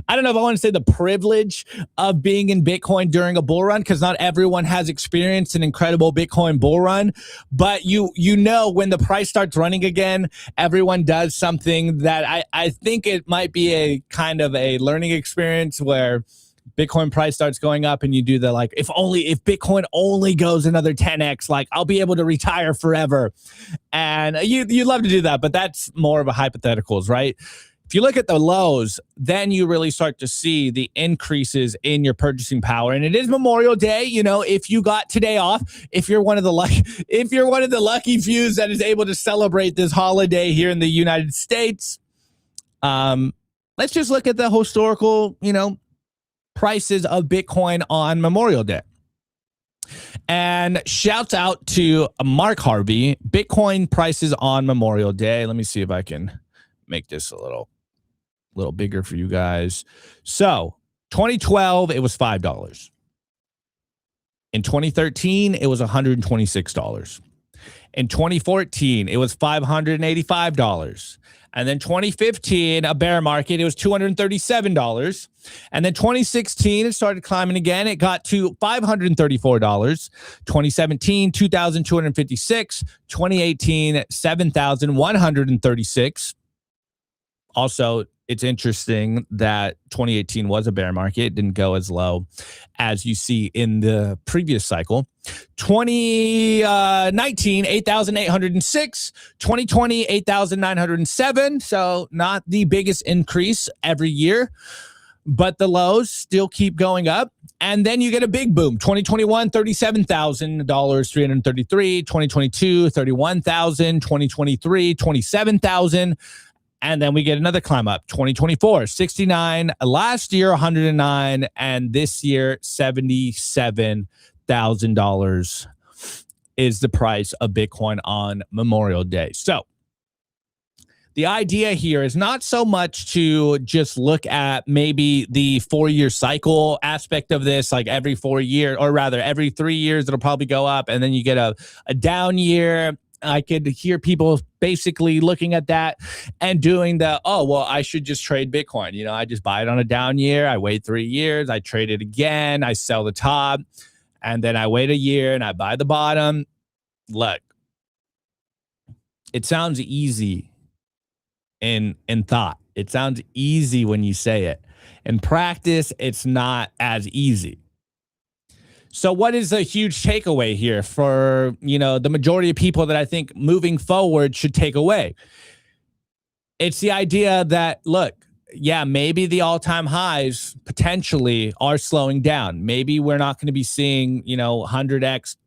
I don't know if I want to say the privilege of being in Bitcoin during a bull run, because not everyone has experienced an incredible Bitcoin bull run. But when the price starts running again, everyone does something that I think it might be a kind of a learning experience where Bitcoin price starts going up and you do the like, if Bitcoin only goes another 10x, like I'll be able to retire forever. And you'd love to do that, but that's more of a hypotheticals, right? If you look at the lows, then you really start to see the increases in your purchasing power. And it is Memorial Day. If you got today off, if you're one of the lucky few that is able to celebrate this holiday here in the United States, let's just look at the historical, prices of Bitcoin on Memorial Day. And shouts out to Mark Harvey, Bitcoin prices on Memorial Day. Let me see if I can make this a little bigger for you guys. So 2012, it was $5. In 2013, it was $126. In 2014, it was $585. And then 2015, a bear market, it was $237. And then 2016, it started climbing again. It got to $534. 2017, $2,256. 2018, $7,136. Also, it's interesting that 2018 was a bear market. It didn't go as low as you see in the previous cycle. 2019, 8,806. 2020, 8,907. So not the biggest increase every year, but the lows still keep going up. And then you get a big boom. 2021, $37,000, 333. 2022, 31,000. 2023, 27,000. And then we get another climb up. 2024, 69. Last year, 109. And this year, $77,000 is the price of Bitcoin on Memorial Day. So the idea here is not so much to just look at maybe the 4-year cycle aspect of this, like every 4 years, or rather every 3 years, it'll probably go up. And then you get a down year. I could hear people basically looking at that and doing the, oh, well, I should just trade Bitcoin. You know, I just buy it on a down year. I wait 3 years. I trade it again. I sell the top. And then I wait a year and I buy the bottom. Look, it sounds easy in thought. It sounds easy when you say it. In practice, it's not as easy. So what is a huge takeaway here for, you know, the majority of people that I think moving forward should take away? It's the idea that, look, yeah, maybe the all-time highs potentially are slowing down. Maybe we're not going to be seeing, you know, 100x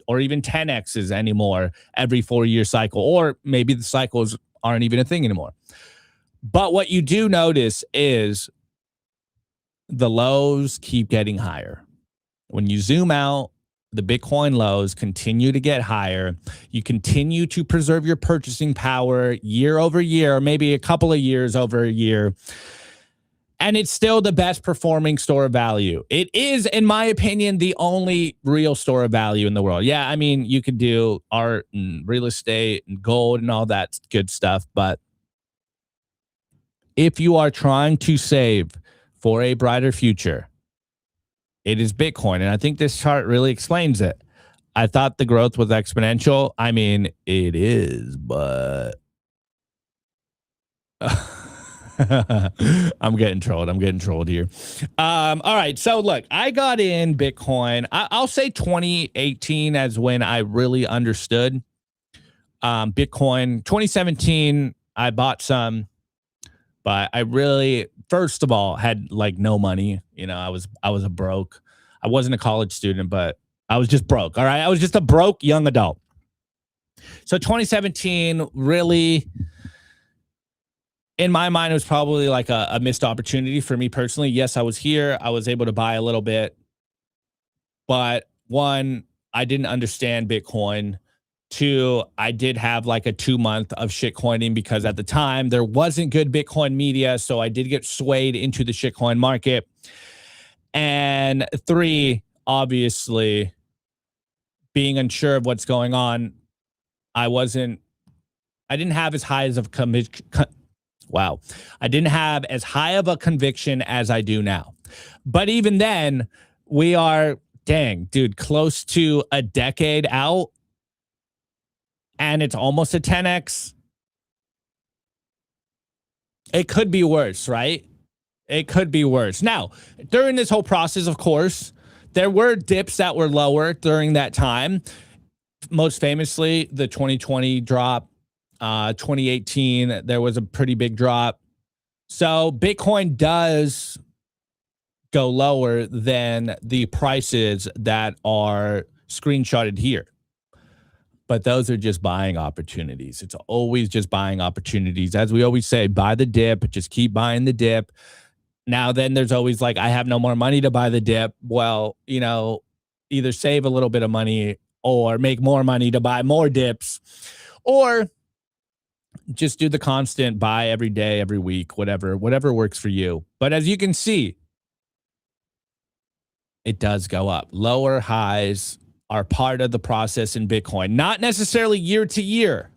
or even 10x's anymore every 4-year cycle, or maybe the cycles aren't even a thing anymore. But what you do notice is the lows keep getting higher. When you zoom out, the Bitcoin lows continue to get higher. You continue to preserve your purchasing power year over year, maybe a couple of years over a year. And it's still the best performing store of value. It is, in my opinion, the only real store of value in the world. Yeah, I mean, you could do art and real estate and gold and all that good stuff. But if you are trying to save for a brighter future, it is Bitcoin. And I think this chart really explains it. I thought the growth was exponential. I mean, it is, but I'm getting trolled here. All right. So look, I got in Bitcoin. I'll say 2018 as when I really understood Bitcoin. 2017, I bought some, but I really, first of all, had like no money. You know, I was a broke. I wasn't a college student, but I was just broke. All right. I was just a broke young adult. So 2017 really, in my mind, it was probably like a missed opportunity for me personally. Yes, I was here. I was able to buy a little bit. But one, I didn't understand Bitcoin. Two, I did have like a 2 month of shitcoining because at the time there wasn't good Bitcoin media. So I did get swayed into the shitcoin market. And three, obviously, being unsure of what's going on, I didn't have as high as I didn't have as high of a conviction as I do now. But even then, we are, dang, dude, close to a decade out. And it's almost a 10x. It could be worse, right? It could be worse. Now, during this whole process, of course, there were dips that were lower during that time. Most famously, the 2020 drop. 2018, there was a pretty big drop. So Bitcoin does go lower than the prices that are screenshotted here. But those are just buying opportunities. It's always just buying opportunities. As we always say, buy the dip, just keep buying the dip. Now, then there's always like, I have no more money to buy the dip. Well, you know, either save a little bit of money or make more money to buy more dips, or just do the constant buy every day, every week, whatever works for you. But as you can see, it does go up. Lower highs are part of the process in Bitcoin, not necessarily year to year.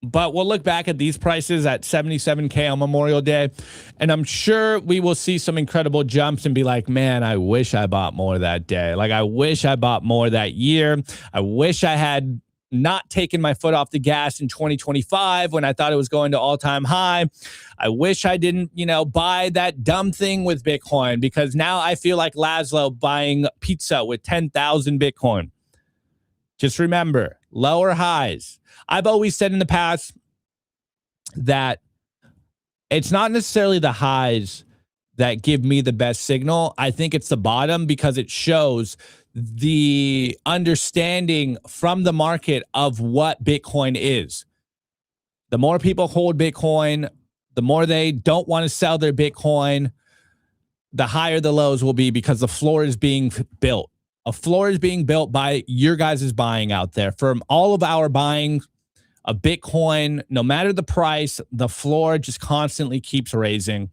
But we'll look back at these prices at 77K on Memorial Day, and I'm sure we will see some incredible jumps and be like, man, I wish I bought more that day. Like, I wish I bought more that year. I wish I had not taken my foot off the gas in 2025 when I thought it was going to all-time high. I wish I didn't, buy that dumb thing with Bitcoin, because now I feel like Laszlo buying pizza with 10,000 Bitcoin. Just remember, lower highs. I've always said in the past that it's not necessarily the highs that give me the best signal. I think it's the bottom, because it shows the understanding from the market of what Bitcoin is. The more people hold Bitcoin, the more they don't want to sell their Bitcoin, the higher the lows will be, because the floor is being built. A floor is being built by your guys' buying out there. From all of our buying of Bitcoin, no matter the price, the floor just constantly keeps raising.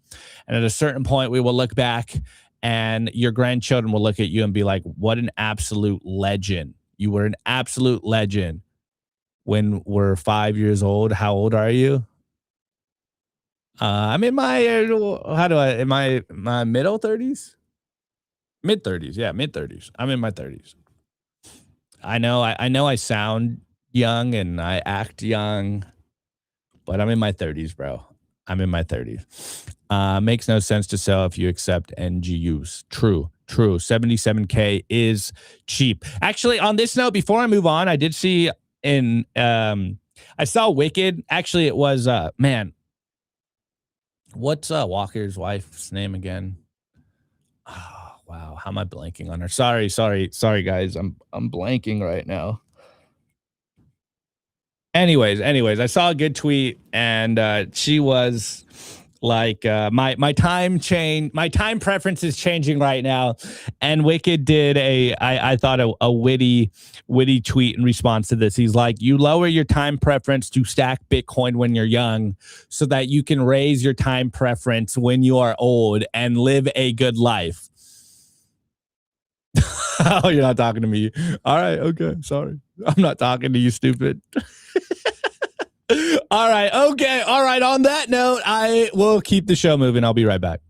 And at a certain point, we will look back and your grandchildren will look at you and be like, what an absolute legend. You were an absolute legend when we're 5 years old. How old are you? I'm in my, my middle 30s? Mid 30s. Yeah, mid 30s. I'm in my 30s. I know I sound young and I act young, but I'm in my 30s, bro. I'm in my 30s. Makes no sense to sell if you accept NGUs. True. 77K is cheap. Actually, on this note, before I move on, I did see I saw Wicked. Actually, it was, what's Walker's wife's name again? Oh, wow. How am I blanking on her? Sorry, guys. I'm blanking right now. Anyways, I saw a good tweet, and she was like, my time preference is changing right now. And Wicked did I thought a witty tweet in response to this. He's like, you lower your time preference to stack Bitcoin when you're young so that you can raise your time preference when you are old and live a good life. Oh, you're not talking to me. All right. Okay. Sorry. I'm not talking to you, stupid. All right. Okay. All right. On that note, I will keep the show moving. I'll be right back.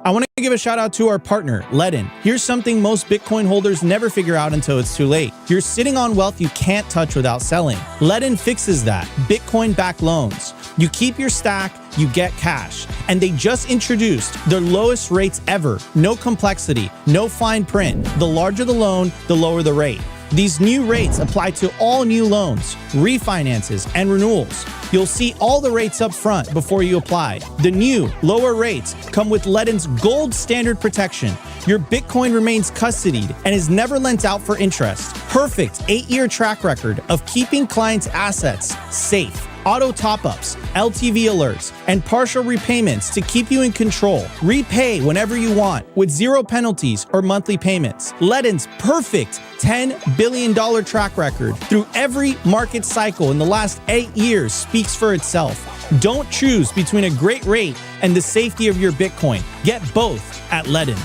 I want to give a shout out to our partner, Ledin. Here's something most Bitcoin holders never figure out until it's too late. You're sitting on wealth you can't touch without selling. Ledin fixes that. Bitcoin-backed loans. You keep your stack, you get cash. And they just introduced their lowest rates ever. No complexity, no fine print. The larger the loan, the lower the rate. These new rates apply to all new loans, refinances, and renewals. You'll see all the rates up front before you apply. The new, lower rates come with Ledin's gold standard protection. Your Bitcoin remains custodied and is never lent out for interest. Perfect 8-year track record of keeping clients' assets safe. Auto top-ups, LTV alerts, and partial repayments to keep you in control. Repay whenever you want with zero penalties or monthly payments. Ledin's perfect $10 billion track record through every market cycle in the last 8 years speaks for itself. Don't choose between a great rate and the safety of your Bitcoin. Get both at Ledin.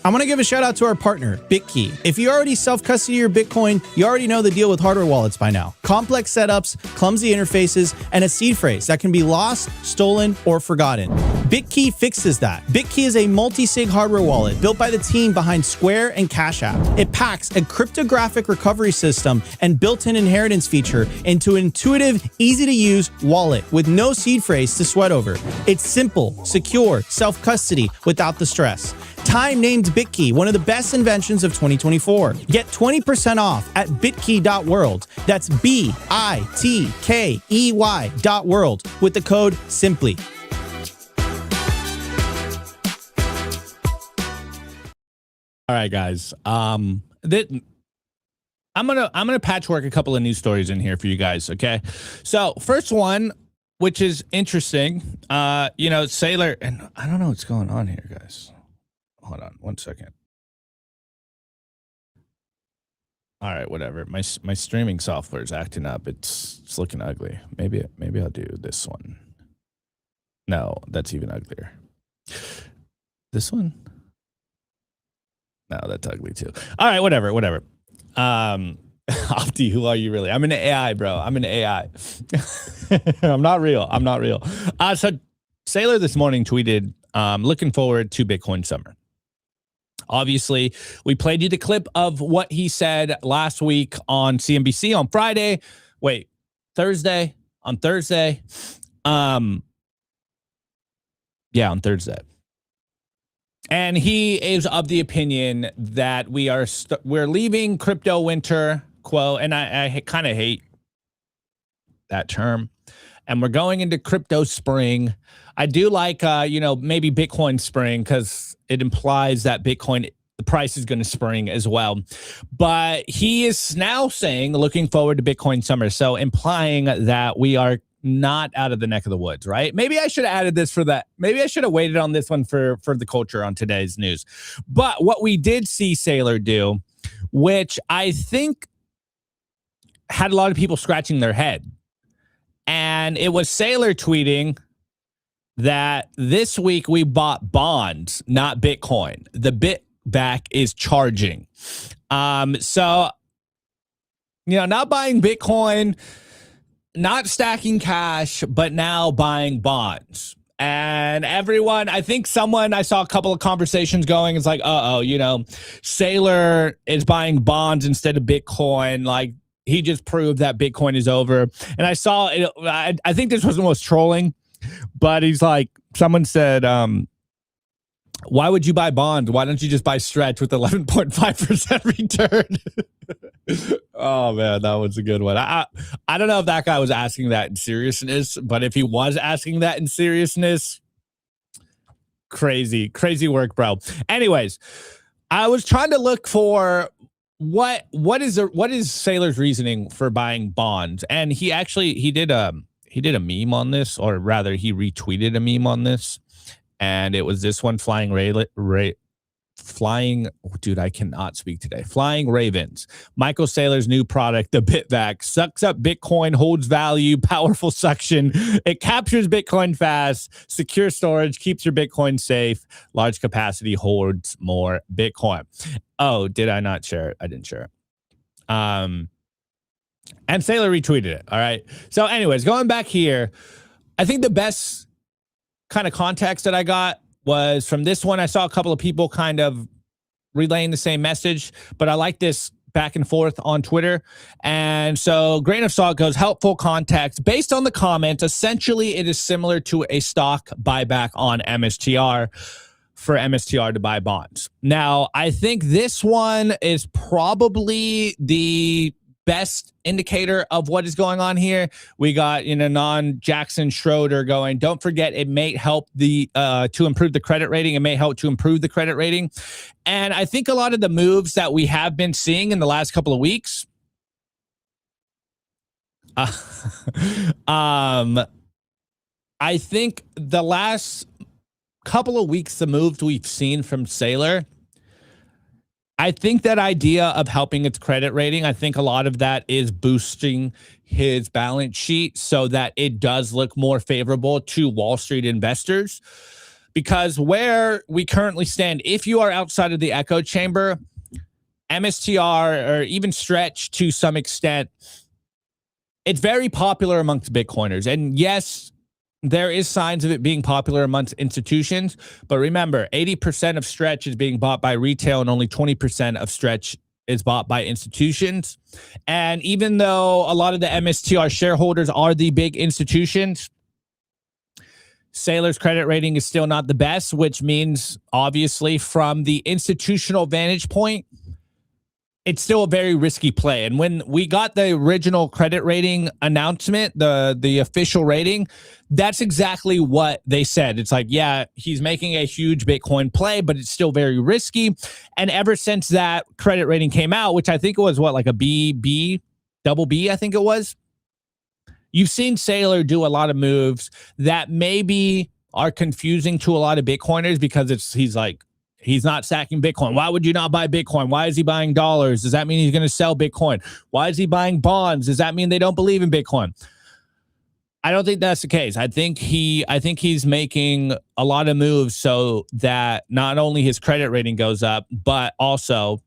I want to give a shout out to our partner, BitKey. If you already self-custody your Bitcoin, you already know the deal with hardware wallets by now. Complex setups, clumsy interfaces, and a seed phrase that can be lost, stolen, or forgotten. BitKey fixes that. BitKey is a multi-sig hardware wallet built by the team behind Square and Cash App. It packs a cryptographic recovery system and built-in inheritance feature into an intuitive, easy-to-use wallet with no seed phrase to sweat over. It's simple, secure, self-custody without the stress. Time named BitKey one of the best inventions of 2024. Get 20% off at bitkey.world. That's BITKEY.world with the code SIMPLY. All right, guys. I'm gonna patchwork a couple of news stories in here for you guys. Okay, so first one, which is interesting. Saylor, and I don't know what's going on here, guys. Hold on 1 second. All right, whatever. My streaming software is acting up. It's looking ugly. Maybe I'll do this one. No, that's even uglier. This one. No, that's ugly too. All right, whatever. Opti, who are you really? I'm an AI, bro. I'm an AI. I'm not real. So Saylor this morning tweeted, looking forward to Bitcoin summer. Obviously, we played you the clip of what he said last week on CNBC on Thursday. On Thursday. On Thursday. And he is of the opinion that we're leaving crypto winter, quote, and I kind of hate that term. And we're going into crypto spring. I do like, maybe Bitcoin spring because it implies that Bitcoin, the price is going to spring as well. But he is now saying, looking forward to Bitcoin summer. So implying that we are not out of the neck of the woods, right? Maybe I should have added this for that. Maybe I should have waited on this one for the culture on today's news. But what we did see Saylor do, which I think had a lot of people scratching their head, and it was Saylor tweeting that this week we bought bonds, not Bitcoin. The Bitback is charging. So, not buying Bitcoin, not stacking cash, but now buying bonds. And everyone, I saw a couple of conversations going. It's like, Saylor is buying bonds instead of Bitcoin. Like, he just proved that Bitcoin is over. And I saw it. I think this was the most trolling, but he's like, someone said, why would you buy bonds? Why don't you just buy Stretch with 11.5% return? Oh man, that was a good one. I don't know if that guy was asking that in seriousness, but if he was asking that in seriousness, crazy work, bro. Anyways, I was trying to look for what is Saylor's reasoning for buying bonds, and he did a meme on this, or rather, he retweeted a meme on this, and it was this one: Flying Ravens. Michael Saylor's new product, the Bitback, sucks up Bitcoin, holds value, powerful suction. It captures Bitcoin fast, secure storage, keeps your Bitcoin safe, large capacity, holds more Bitcoin. Oh, did I not share it? I didn't share it. And Saylor retweeted it. All right. So anyways, going back here, I think the best kind of context that I got was from this one. I saw a couple of people kind of relaying the same message, but I like this back and forth on Twitter. And so grain of salt goes, helpful context. Based on the comments, essentially it is similar to a stock buyback on MSTR for MSTR to buy bonds. Now, I think this one is probably the best indicator of what is going on here. We got non-Jackson Schroeder going, don't forget it may help to improve the credit rating. It may help to improve the credit rating. And I think a lot of the moves that we have been seeing in the last couple of weeks, I think the last couple of weeks, the moves we've seen from Saylor, I think that idea of helping its credit rating, I think a lot of that is boosting his balance sheet so that it does look more favorable to Wall Street investors. Because where we currently stand, if you are outside of the echo chamber, MSTR or even Stretch to some extent, it's very popular amongst Bitcoiners. And yes, there is signs of it being popular amongst institutions, but remember, 80% of Stretch is being bought by retail and only 20% of Stretch is bought by institutions. And even though a lot of the MSTR shareholders are the big institutions, Saylor's credit rating is still not the best, which means obviously from the institutional vantage point, it's still a very risky play. And when we got the original credit rating announcement, the official rating, that's exactly what they said. It's like, yeah, he's making a huge Bitcoin play, but it's still very risky. And ever since that credit rating came out, which I think it was like a double B, I think it was, you've seen Saylor do a lot of moves that maybe are confusing to a lot of Bitcoiners because he's not stacking Bitcoin. Why would you not buy Bitcoin? Why is he buying dollars? Does that mean he's going to sell Bitcoin? Why is he buying bonds? Does that mean they don't believe in Bitcoin? I don't think that's the case. I think he's making a lot of moves so that not only his credit rating goes up, but also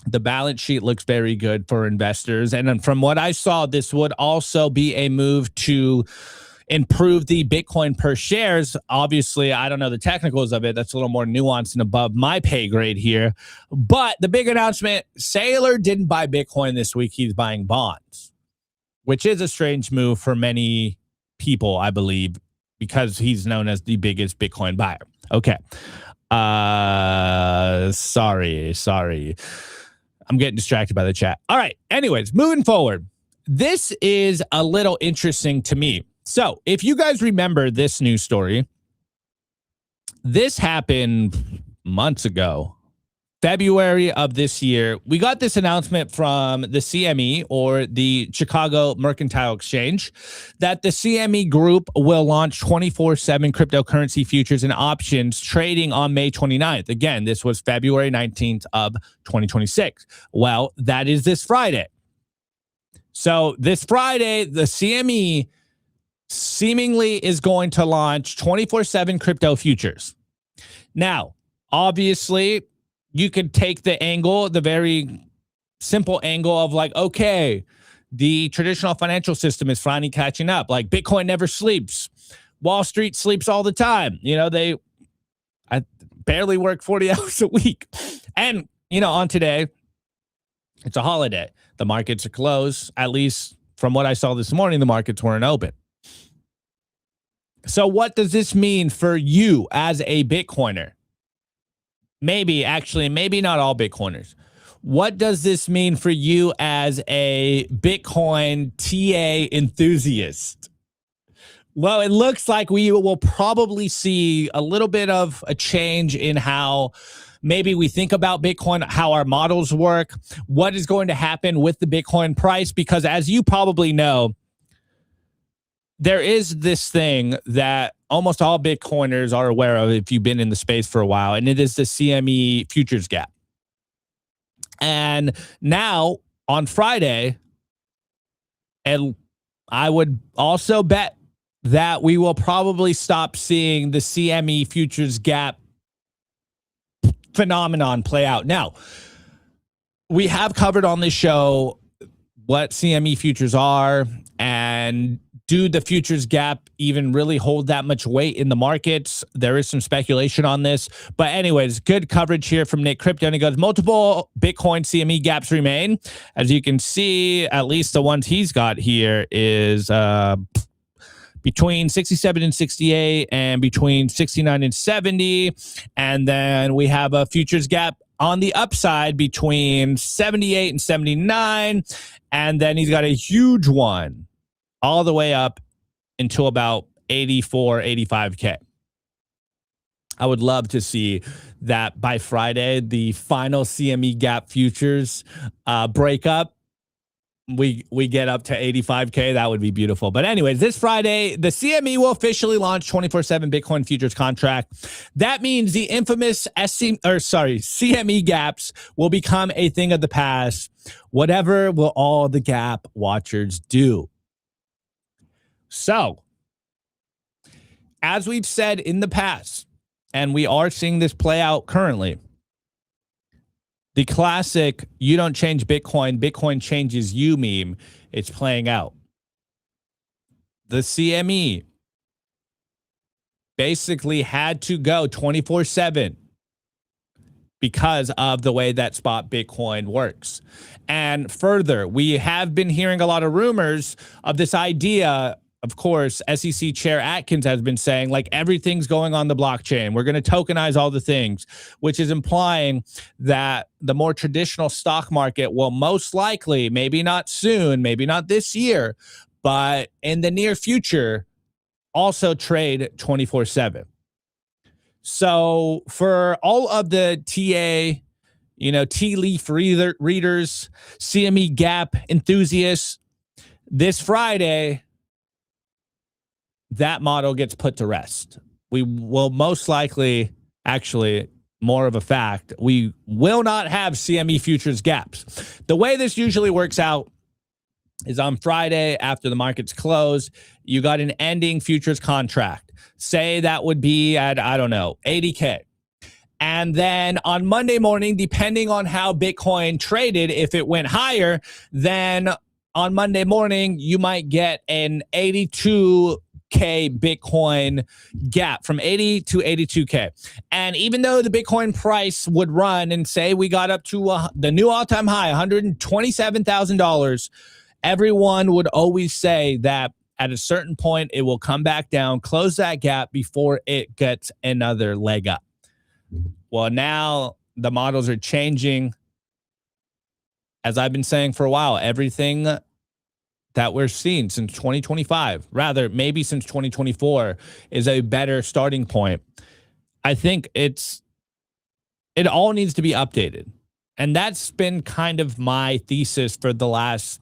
the balance sheet looks very good for investors. And then from what I saw, this would also be a move to improve the Bitcoin per shares. Obviously, I don't know the technicals of it. That's a little more nuanced and above my pay grade here. But the big announcement, Saylor didn't buy Bitcoin this week. He's buying bonds, which is a strange move for many people, I believe, because he's known as the biggest Bitcoin buyer. Okay. Sorry. I'm getting distracted by the chat. All right. Anyways, moving forward. This is a little interesting to me. So if you guys remember this news story, this happened months ago. February of this year, we got this announcement from the CME, or the Chicago Mercantile Exchange, that the CME Group will launch 24/7 cryptocurrency futures and options trading on May 29th. Again, this was February 19th of 2026. Well, that is this Friday. So this Friday, the CME seemingly is going to launch 24/7 crypto futures. Now, obviously, you could take the angle, the very simple angle of like, okay, the traditional financial system is finally catching up. Like, Bitcoin never sleeps. Wall Street sleeps all the time. You know, I barely work 40 hours a week. And, you know, on today, it's a holiday. The markets are closed. At least from what I saw this morning, the markets weren't open. So what does this mean for you as a Bitcoiner? Maybe not all Bitcoiners. What does this mean for you as a Bitcoin TA enthusiast? Well, it looks like we will probably see a little bit of a change in how maybe we think about Bitcoin, how our models work, what is going to happen with the Bitcoin price, because as you probably know, there is this thing that almost all Bitcoiners are aware of if you've been in the space for a while, and it is the CME futures gap. And now on Friday, and I would also bet that we will probably stop seeing the CME futures gap phenomenon play out. Now, we have covered on this show what CME futures are, and do the futures gap even really hold that much weight in the markets? There is some speculation on this. But anyways, good coverage here from Nick Crypto. And he goes, multiple Bitcoin CME gaps remain. As you can see, at least the ones he's got here is between 67 and 68 and between 69 and 70. And then we have a futures gap on the upside between 78 and 79. And then he's got a huge one all the way up until about 84, 85K. I would love to see that by Friday, the final CME gap futures break up. We get up to 85K. That would be beautiful. But anyways, this Friday, the CME will officially launch 24/7 Bitcoin futures contract. That means the infamous CME gaps will become a thing of the past. Whatever will all the gap watchers do? So, as we've said in the past, and we are seeing this play out currently, the classic "you don't change Bitcoin, Bitcoin changes you" meme, it's playing out. The CME basically had to go 24/7 because of the way that spot Bitcoin works. And further, we have been hearing a lot of rumors of this idea. Of course, SEC Chair Atkins has been saying, like, everything's going on the blockchain. We're going to tokenize all the things, which is implying that the more traditional stock market will most likely, maybe not soon, maybe not this year, but in the near future, also trade 24/7. So for all of the TA, tea leaf readers, CME gap enthusiasts, this Friday, that model gets put to rest. We will most likely, actually, more of a fact, we will not have CME futures gaps. The way this usually works out is on Friday after the markets close, you got an ending futures contract. Say that would be at, I don't know, 80K. And then on Monday morning, depending on how Bitcoin traded, if it went higher, then on Monday morning, you might get an 82K Bitcoin gap from 80 to 82K. And even though the Bitcoin price would run and say we got up to the new all-time high, $127,000, everyone would always say that at a certain point, it will come back down, close that gap before it gets another leg up. Well, now the models are changing. As I've been saying for a while, everything that we're seeing since 2025, rather maybe since 2024, is a better starting point. I think it all needs to be updated. And that's been kind of my thesis for the last,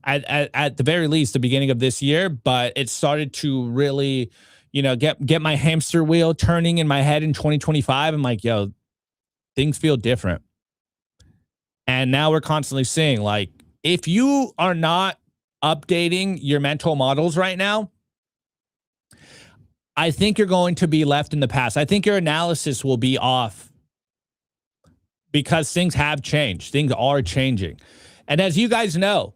at the very least, the beginning of this year, but it started to really, get my hamster wheel turning in my head in 2025. I'm like, yo, things feel different. And now we're constantly seeing, like, if you are not updating your mental models right now, I think you're going to be left in the past. I think your analysis will be off because things have changed. Things are changing. And as you guys know,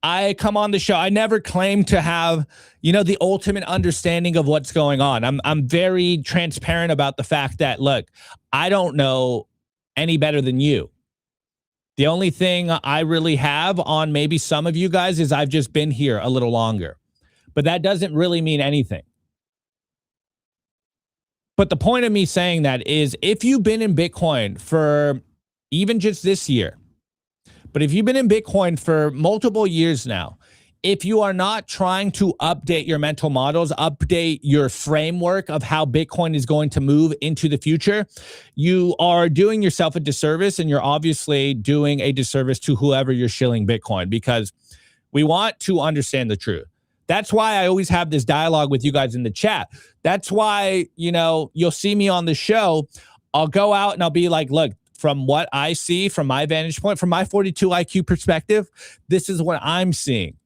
I come on the show. I never claim to have, the ultimate understanding of what's going on. I'm very transparent about the fact that, look, I don't know any better than you. The only thing I really have on maybe some of you guys is I've just been here a little longer. But that doesn't really mean anything. But the point of me saying that is, if you've been in Bitcoin for even just this year, but if you've been in Bitcoin for multiple years now, if you are not trying to update your mental models, update your framework of how Bitcoin is going to move into the future, you are doing yourself a disservice, and you're obviously doing a disservice to whoever you're shilling Bitcoin, because we want to understand the truth. That's why I always have this dialogue with you guys in the chat. That's why, you'll see me on the show. I'll go out and I'll be like, look, from what I see, from my vantage point, from my 42 IQ perspective, this is what I'm seeing.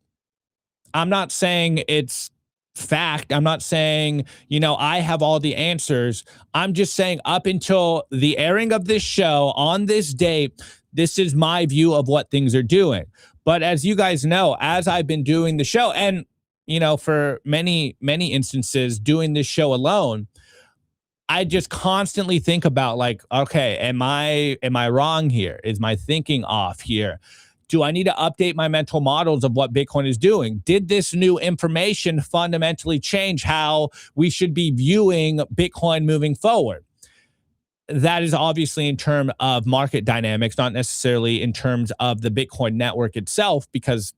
I'm not saying it's fact. I'm not saying, I have all the answers. I'm just saying up until the airing of this show on this date, this is my view of what things are doing. But as you guys know, as I've been doing the show, and, for many, many instances doing this show alone, I just constantly think about, like, okay, am I wrong here? Is my thinking off here? Do I need to update my mental models of what Bitcoin is doing? Did this new information fundamentally change how we should be viewing Bitcoin moving forward? That is obviously in terms of market dynamics, not necessarily in terms of the Bitcoin network itself, because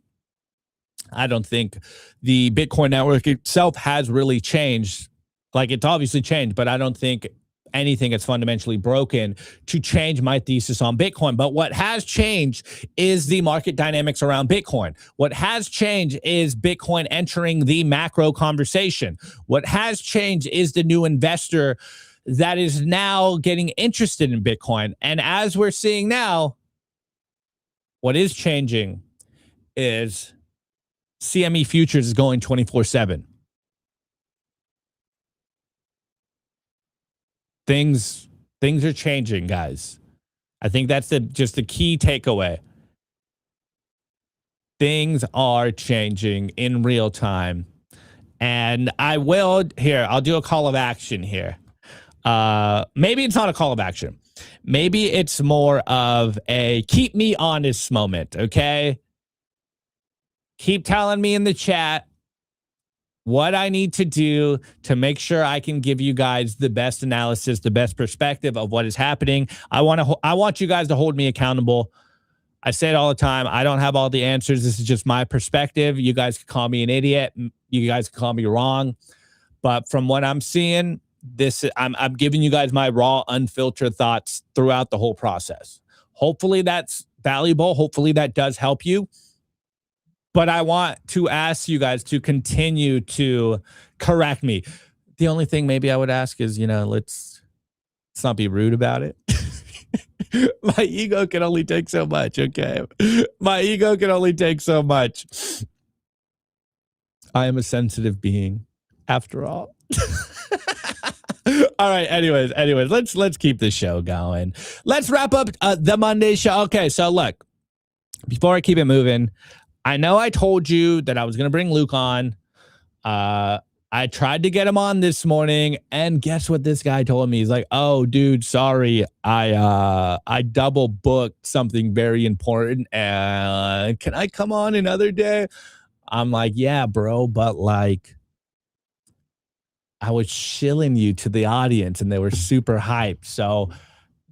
I don't think the Bitcoin network itself has really changed. Like, it's obviously changed, but I don't think anything is fundamentally broken to change my thesis on Bitcoin. But what has changed is the market dynamics around Bitcoin. What has changed is Bitcoin entering the macro conversation. What has changed is the new investor that is now getting interested in Bitcoin. And as we're seeing now, what is changing is CME futures is going 24/7. Things are changing, guys. I think that's just the key takeaway. Things are changing in real time. And I'll do a call of action here. Maybe it's not a call of action. Maybe it's more of a keep me honest moment, okay? Keep telling me in the chat what I need to do to make sure I can give you guys the best analysis, the best perspective of what is happening. I want you guys to hold me accountable. I say it all the time. I don't have all the answers. This is just my perspective. You guys can call me an idiot. You guys can call me wrong. But from what I'm seeing, I'm giving you guys my raw, unfiltered thoughts throughout the whole process. Hopefully that's valuable. Hopefully that does help you. But I want to ask you guys to continue to correct me. The only thing maybe I would ask is, let's not be rude about it. My ego can only take so much, okay? My ego can only take so much. I am a sensitive being, after all. All right, anyways, let's keep this show going. Let's wrap up the Monday show. Okay, so look, before I keep it moving, I know I told you that I was going to bring Luke on. I tried to get him on this morning, and guess what this guy told me? He's like, "Oh, dude, sorry, I double booked something very important, and can I come on another day?" I'm like, "Yeah, bro, but like, I was shilling you to the audience, and they were super hyped, so."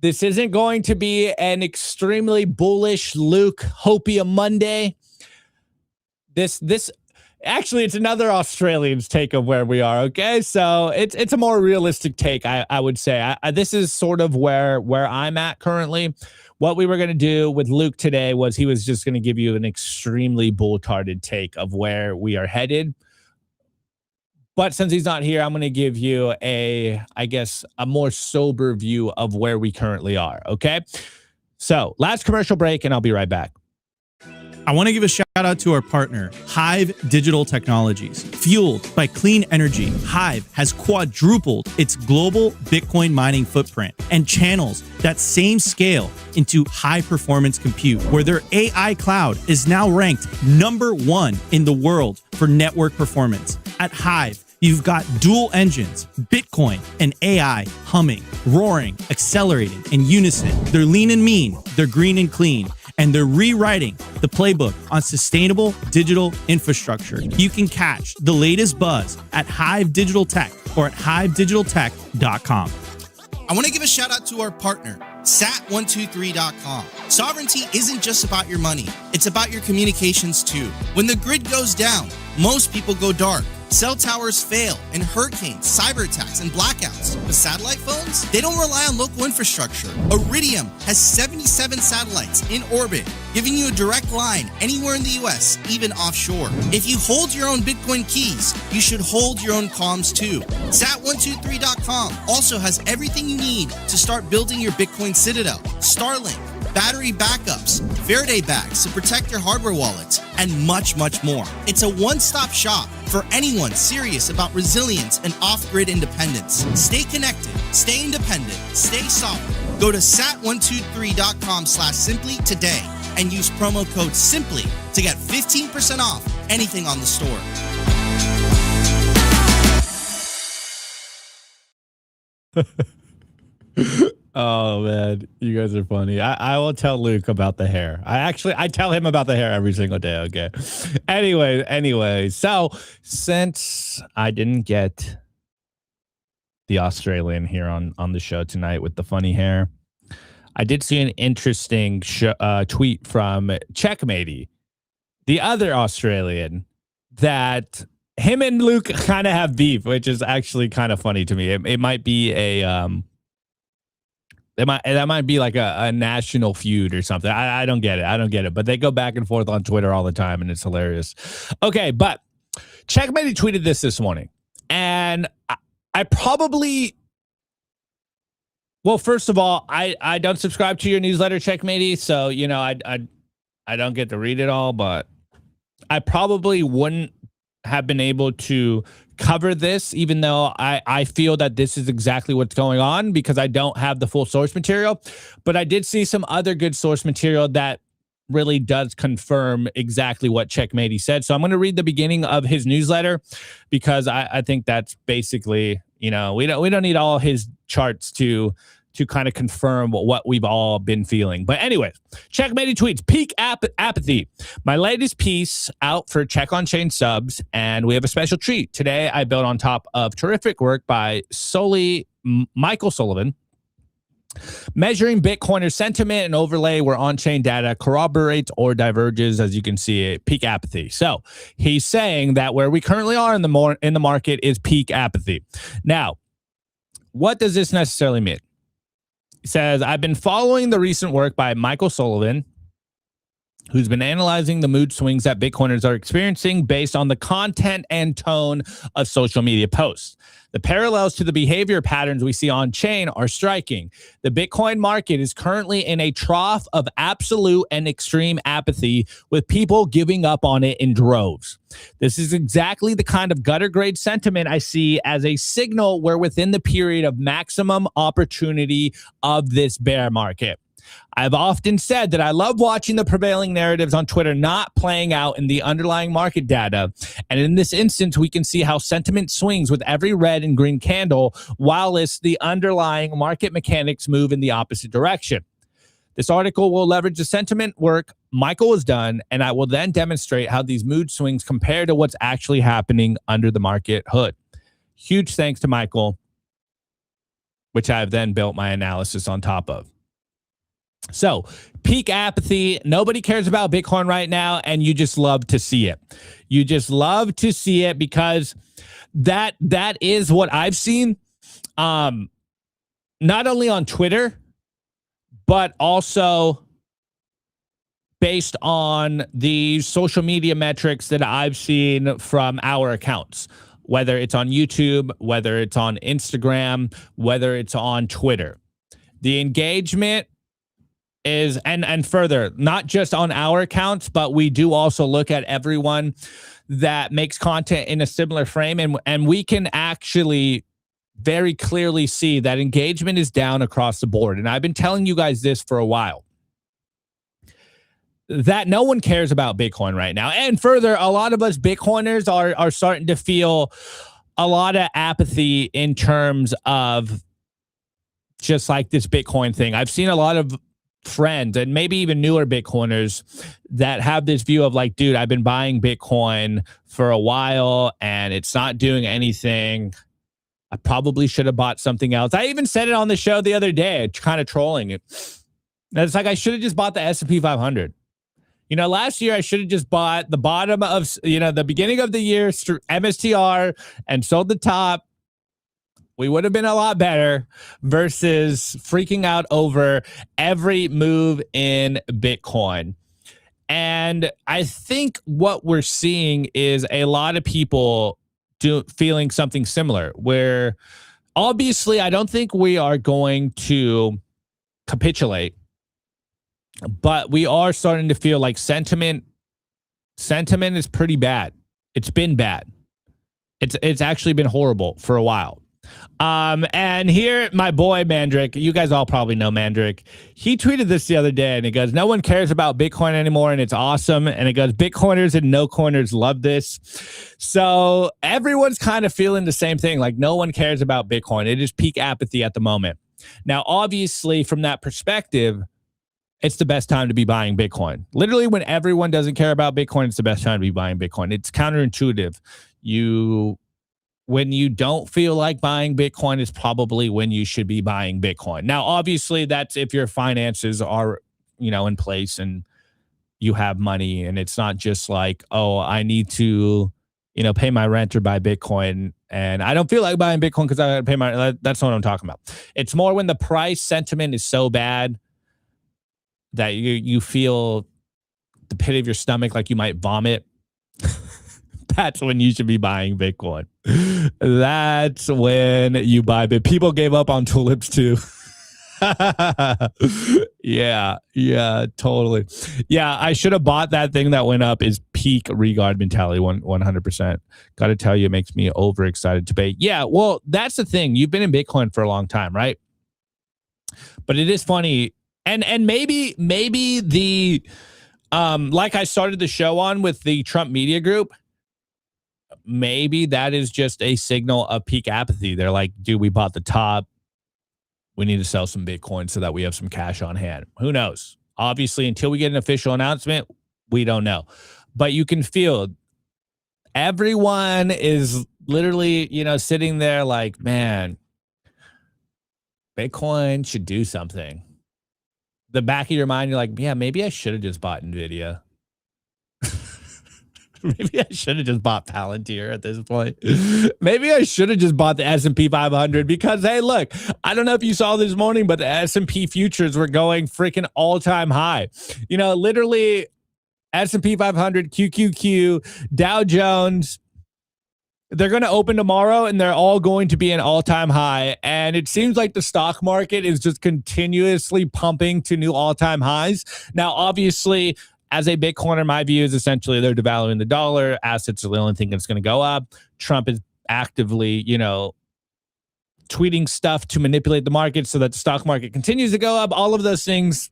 This isn't going to be an extremely bullish Luke Hopium Monday. This actually, it's another Australian's take of where we are. Okay, so it's a more realistic take, I would say. This is sort of where I'm at currently. What we were going to do with Luke today was he was just going to give you an extremely bull-tarded take of where we are headed. But since he's not here, I'm going to give you a more sober view of where we currently are. Okay, so last commercial break, and I'll be right back. I want to give a shout out to our partner, HIVE Digital Technologies. Fueled by clean energy, HIVE has quadrupled its global Bitcoin mining footprint and channels that same scale into high performance compute, where their AI cloud is now ranked #1 in the world for network performance. At HIVE, you've got dual engines, Bitcoin and AI humming, roaring, accelerating in unison. They're lean and mean, they're green and clean, and they're rewriting the playbook on sustainable digital infrastructure. You can catch the latest buzz at Hive Digital Tech or at hivedigitaltech.com. I want to give a shout out to our partner, Sat123.com. Sovereignty isn't just about your money, it's about your communications too. When the grid goes down, most people go dark. Cell towers fail, and hurricanes, cyber attacks, and blackouts. But satellite phones? They don't rely on local infrastructure. Iridium has 77 satellites in orbit, giving you a direct line anywhere in the US, even offshore. If you hold your own Bitcoin keys, you should hold your own comms too. Sat123.com also has everything you need to start building your Bitcoin citadel. Starlink, battery backups, Faraday bags to protect your hardware wallets, and much, much more. It's a one-stop shop for anyone serious about resilience and off-grid independence. Stay connected, stay independent, stay sovereign. Go to sat123.com/simply today and use promo code SIMPLY to get 15% off anything on the store. Oh man, you guys are funny. I will tell Luke about the hair. I tell him about the hair every single day. Okay. Anyway. So since I didn't get the Australian here on the show tonight with the funny hair, I did see an interesting tweet from Checkmatey, the other Australian, that him and Luke kind of have beef, which is actually kind of funny to me. It might be a that might be like a national feud or something. I don't get it. But they go back and forth on Twitter all the time, and it's hilarious. Okay, but Checkmate tweeted this morning, and I probably, well, first of all, I don't subscribe to your newsletter, Checkmatey, so you know I don't get to read it all, but I probably wouldn't have been able to cover this, even though I feel that this is exactly what's going on, because I don't have the full source material. But I did see some other good source material that really does confirm exactly what Checkmatey said. So I'm going to read the beginning of his newsletter, because I think that's basically, you know, we don't need all his charts to kind of confirm what we've all been feeling. But anyway, Checkmatey tweets, peak apathy. My latest piece out for Check on Chain subs, and we have a special treat. Today, I built on top of terrific work by Michael Sullivan, measuring Bitcoiner sentiment and overlay where on-chain data corroborates or diverges, as you can see it, peak apathy. So he's saying that where we currently are in the market is peak apathy. Now, what does this necessarily mean? He says, I've been following the recent work by Michael Sullivan, who's been analyzing the mood swings that Bitcoiners are experiencing based on the content and tone of social media posts. The parallels to the behavior patterns we see on chain are striking. The Bitcoin market is currently in a trough of absolute and extreme apathy, with people giving up on it in droves. This is exactly the kind of gutter grade sentiment I see as a signal we're within the period of maximum opportunity of this bear market. I've often said that I love watching the prevailing narratives on Twitter not playing out in the underlying market data. And in this instance, we can see how sentiment swings with every red and green candle, whilst the underlying market mechanics move in the opposite direction. This article will leverage the sentiment work Michael has done, and I will then demonstrate how these mood swings compare to what's actually happening under the market hood. Huge thanks to Michael, which I've then built my analysis on top of. So, peak apathy. Nobody cares about Bitcoin right now, and you just love to see it. You just love to see it because that is what I've seen, not only on Twitter, but also based on the social media metrics that I've seen from our accounts, whether it's on YouTube, whether it's on Instagram, whether it's on Twitter. The engagement is, and further, not just on our accounts, but we do also look at everyone that makes content in a similar frame, and we can actually very clearly see that engagement is down across the board. And I've been telling you guys this for a while, that no one cares about Bitcoin right now. And further, a lot of us Bitcoiners are starting to feel a lot of apathy in terms of just like this Bitcoin thing. I've seen a lot of friends and maybe even newer Bitcoiners that have this view of like, dude, I've been buying Bitcoin for a while and it's not doing anything. I probably should have bought something else. I even said it on the show the other day, kind of trolling it. And it's like, I should have just bought the S&P 500. You know, last year I should have just bought the bottom of, the beginning of the year MSTR and sold the top. We would have been a lot better versus freaking out over every move in Bitcoin. And I think what we're seeing is a lot of people feeling something similar, where obviously I don't think we are going to capitulate, but we are starting to feel like sentiment is pretty bad. It's been bad. It's actually been horrible for a while. And here, my boy Mandrick, you guys all probably know Mandrick. He tweeted this the other day and he goes, no one cares about Bitcoin anymore and it's awesome. And it goes, Bitcoiners and no coiners love this. So everyone's kind of feeling the same thing. Like no one cares about Bitcoin. It is peak apathy at the moment. Now, obviously from that perspective, it's the best time to be buying Bitcoin. Literally when everyone doesn't care about Bitcoin, it's the best time to be buying Bitcoin. It's counterintuitive. When you don't feel like buying Bitcoin is probably when you should be buying Bitcoin. Now, obviously, that's if your finances are, in place and you have money and it's not just like, oh, I need to, pay my rent or buy Bitcoin and I don't feel like buying Bitcoin because I got to pay that's not what I'm talking about. It's more when the price sentiment is so bad that you feel the pit of your stomach like you might vomit. That's when you should be buying Bitcoin. That's when you buy Bitcoin. People gave up on tulips too. Yeah, totally. Yeah, I should have bought that thing that went up. Is peak regard mentality, 100%. Got to tell you, it makes me overexcited to pay. Yeah, well, that's the thing. You've been in Bitcoin for a long time, right? But it is funny. And maybe the, like I started the show on with the Trump media group, maybe that is just a signal of peak apathy. They're like, dude, we bought the top. We need to sell some Bitcoin so that we have some cash on hand. Who knows? Obviously, until we get an official announcement, we don't know. But you can feel everyone is literally, sitting there like, man, Bitcoin should do something. The back of your mind, you're like, yeah, maybe I should have just bought NVIDIA. Maybe I should have just bought Palantir at this point. Maybe I should have just bought the S&P 500 because, hey, look, I don't know if you saw this morning, but the S&P futures were going freaking all-time high. Literally S&P 500, QQQ, Dow Jones. They're going to open tomorrow, and they're all going to be an all-time high. And it seems like the stock market is just continuously pumping to new all-time highs. Now, obviously, as a Bitcoiner, my view is essentially they're devaluing the dollar. Assets are the only thing that's going to go up. Trump is actively, tweeting stuff to manipulate the market so that the stock market continues to go up. All of those things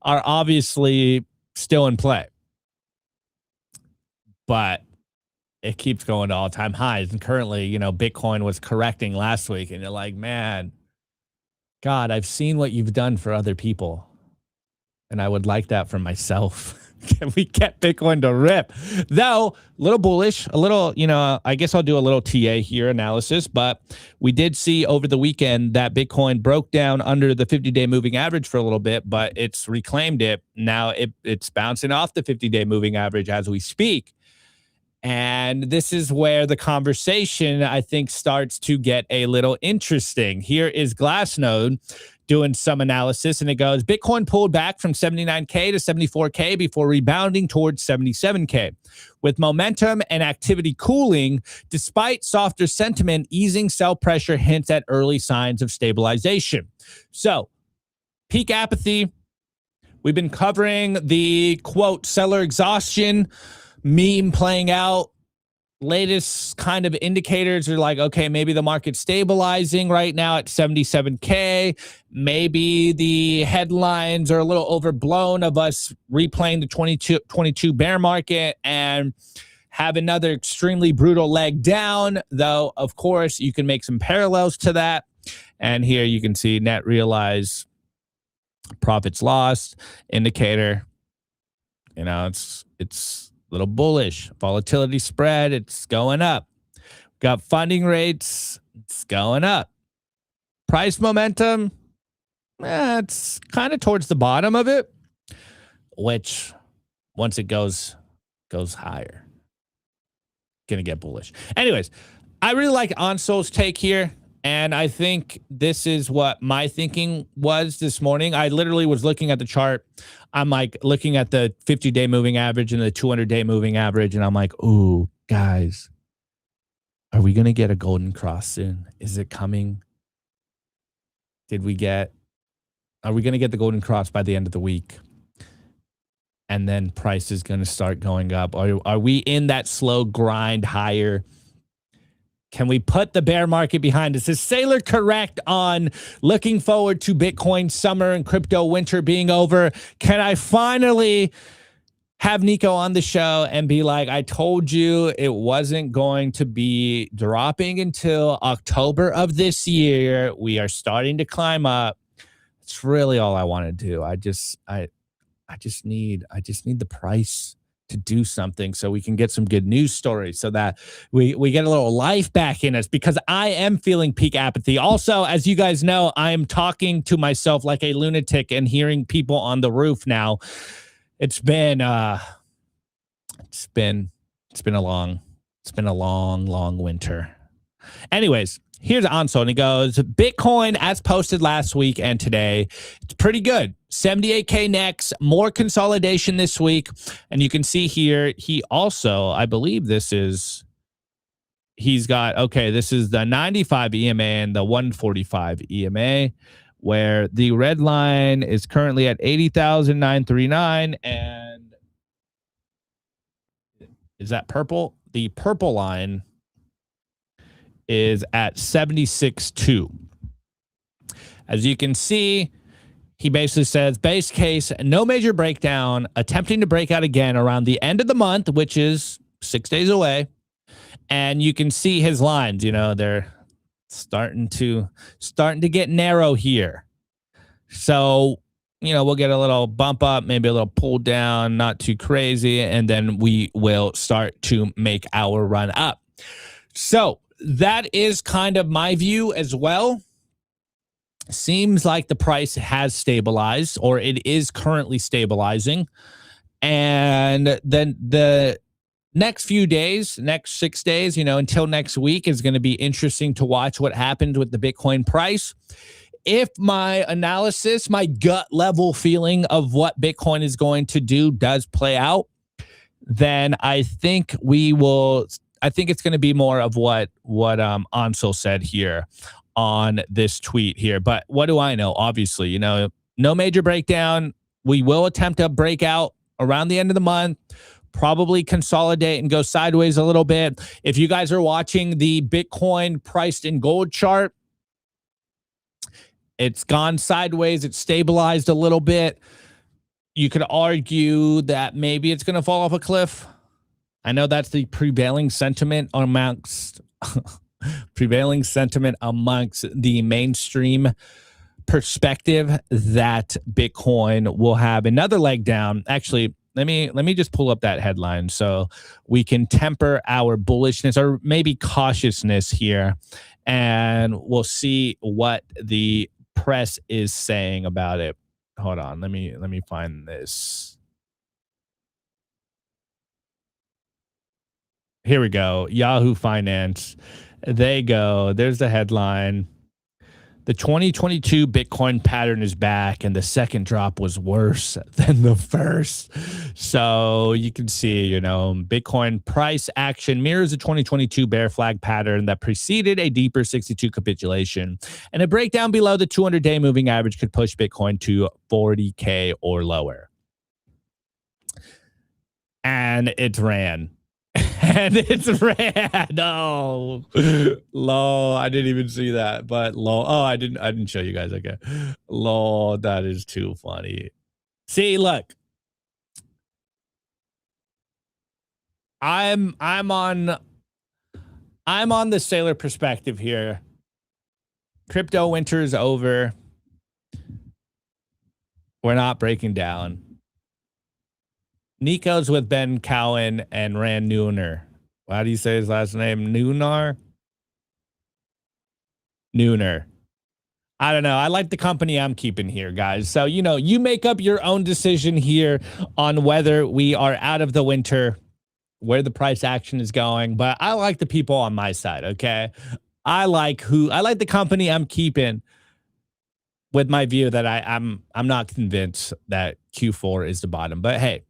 are obviously still in play. But it keeps going to all-time highs. And currently, Bitcoin was correcting last week. And you're like, man, God, I've seen what you've done for other people. And I would like that for myself. Can we get Bitcoin to rip? Though, a little bullish, a little, I guess I'll do a little TA here analysis. But we did see over the weekend that Bitcoin broke down under the 50-day moving average for a little bit, but it's reclaimed it. Now it's bouncing off the 50-day moving average as we speak. And this is where the conversation, I think, starts to get a little interesting. Here is Glassnode doing some analysis, and it goes, Bitcoin pulled back from 79K to 74K before rebounding towards 77K. With momentum and activity cooling, despite softer sentiment, easing sell pressure hints at early signs of stabilization. So, peak apathy. We've been covering the, quote, seller exhaustion meme playing out. Latest kind of indicators are like, okay, maybe the market's stabilizing right now at 77K. Maybe the headlines are a little overblown of us replaying the 22 bear market and have another extremely brutal leg down. Though, of course, you can make some parallels to that. And here you can see net realized profits lost indicator. It's a little bullish. Volatility spread, it's going up. Got funding rates, it's going up. Price momentum, it's kind of towards the bottom of it, which once it goes higher, gonna get bullish. Anyways, I really like Ansol's take here. And I think this is what my thinking was this morning. I literally was looking at the chart. I'm like looking at the 50-day moving average and the 200-day moving average. And I'm like, ooh, guys, are we going to get a golden cross soon? Is it coming? Are we going to get the golden cross by the end of the week? And then price is going to start going up. Are we in that slow grind higher? Can we put the bear market behind us? Is Saylor correct on looking forward to Bitcoin summer and crypto winter being over? Can I finally have Nico on the show and be like, I told you it wasn't going to be dropping until October of this year. We are starting to climb up. It's really all I want to do. I just need the price to do something so we can get some good news stories so that we get a little life back in us, because I am feeling peak apathy. Also, as you guys know, I am talking to myself like a lunatic and hearing people on the roof now. It's been a long winter. Anyways, here's Ansel, and he goes, Bitcoin as posted last week and today, it's pretty good. 78K next, more consolidation this week. And you can see here, he also, I believe this is, this is the 95 EMA and the 145 EMA, where the red line is currently at 80,939. And is that purple? The purple line is at 76.2. As you can see, he basically says, base case, no major breakdown, attempting to break out again around the end of the month, which is 6 days away. And you can see his lines, they're starting to get narrow here. So, we'll get a little bump up, maybe a little pull down, not too crazy. And then we will start to make our run up. So that is kind of my view as well. Seems like the price has stabilized, or it is currently stabilizing. And then the next few days, next 6 days, until next week is going to be interesting to watch what happens with the Bitcoin price. If my analysis, my gut level feeling of what Bitcoin is going to do does play out, then I think we will. I think it's going to be more of what Ansel said here on this tweet here. But what do I know? Obviously, no major breakdown. We will attempt a breakout around the end of the month. Probably consolidate and go sideways a little bit. If you guys are watching the Bitcoin priced in gold chart, it's gone sideways. It's stabilized a little bit. You could argue that maybe it's going to fall off a cliff. I know that's the prevailing sentiment amongst the mainstream perspective, that Bitcoin will have another leg down. Actually, let me just pull up that headline so we can temper our bullishness or maybe cautiousness here, and we'll see what the press is saying about it. Hold on, let me find this. Here we go. Yahoo Finance. They go. There's the headline. The 2022 Bitcoin pattern is back, and the second drop was worse than the first. So you can see, Bitcoin price action mirrors the 2022 bear flag pattern that preceded a deeper 62 capitulation. And a breakdown below the 200-day moving average could push Bitcoin to 40K or lower. And it ran. And it's red. Oh, lol. I didn't even see that, but lol. Oh, I didn't show you guys. Okay. Lol. That is too funny. See, look. I'm on the Saylor perspective here. Crypto winter is over. We're not breaking down. Nico's with Ben Cowan and Rand Nooner. How do you say his last name? Nooner? Nooner. I don't know. I like the company I'm keeping here, guys. So, you make up your own decision here on whether we are out of the winter, where the price action is going. But I like the people on my side, okay? I like the company I'm keeping, with my view that I'm not convinced that Q4 is the bottom. But hey,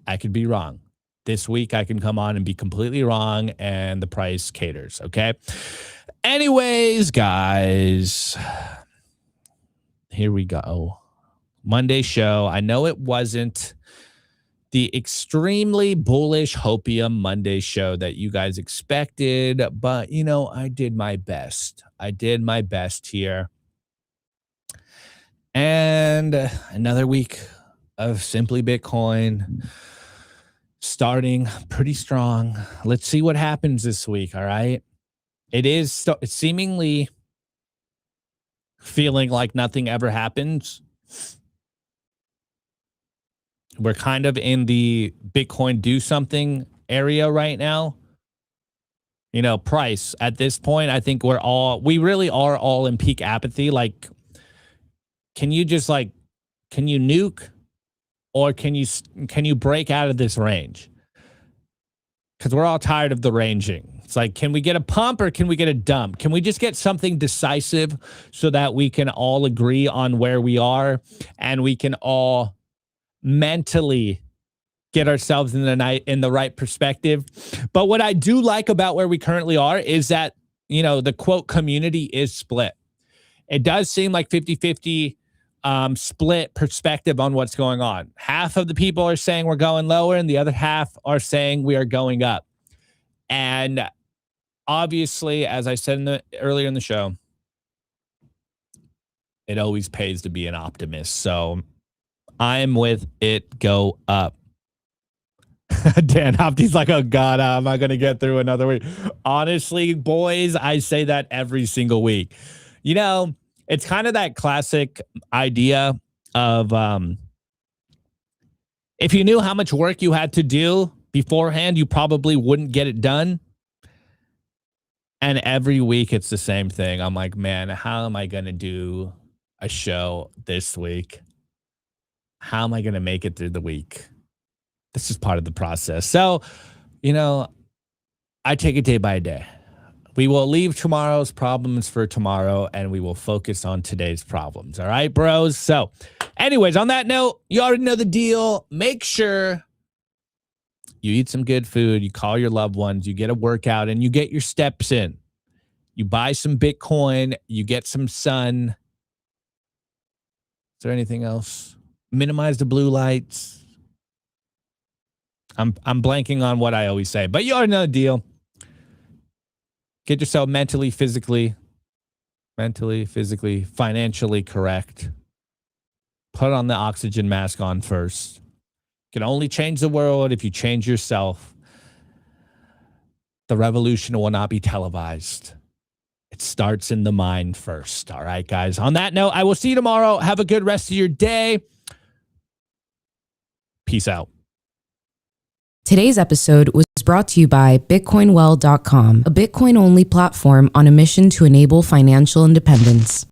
I could be wrong. This week I can come on and be completely wrong, and the price caters, okay? Anyways, guys, here we go. Monday show. I know it wasn't the extremely bullish hopium Monday show that you guys expected, but, I did my best. I did my best here. And another week of Simply Bitcoin starting pretty strong. Let's see what happens this week, all right? It's seemingly feeling like nothing ever happens. We're kind of in the Bitcoin do something area right now. Price at this point, I think we really are all in peak apathy. Like, can you nuke? Or can you break out of this range? Because we're all tired of the ranging. It's like, can we get a pump or can we get a dump? Can we just get something decisive so that we can all agree on where we are and we can all mentally get ourselves in the right perspective? But what I do like about where we currently are is that, the quote community is split. It does seem like 50-50 split perspective on what's going on. Half of the people are saying we're going lower and the other half are saying we are going up. And obviously, as I said earlier in the show, it always pays to be an optimist. So I'm with it go up. Dan Opti's like, oh God, how am I going to get through another week? Honestly, boys, I say that every single week. It's kind of that classic idea of if you knew how much work you had to do beforehand, you probably wouldn't get it done. And every week it's the same thing. I'm like, man, how am I going to do a show this week? How am I going to make it through the week? This is part of the process. So, I take it day by day. We will leave tomorrow's problems for tomorrow, and we will focus on today's problems. All right, bros? So, anyways, on that note, you already know the deal. Make sure You eat some good food, you call your loved ones, you get a workout, and you get your steps in. You buy some Bitcoin, you get some sun. Is there anything else? Minimize the blue lights. I'm blanking on what I always say, but you already know the deal. Get yourself mentally, physically, financially correct. Put on the oxygen mask on first. You can only change the world if you change yourself. The revolution will not be televised. It starts in the mind first. All right, guys. On that note, I will see you tomorrow. Have a good rest of your day. Peace out. Today's episode was brought to you by BitcoinWell.com, a Bitcoin-only platform on a mission to enable financial independence.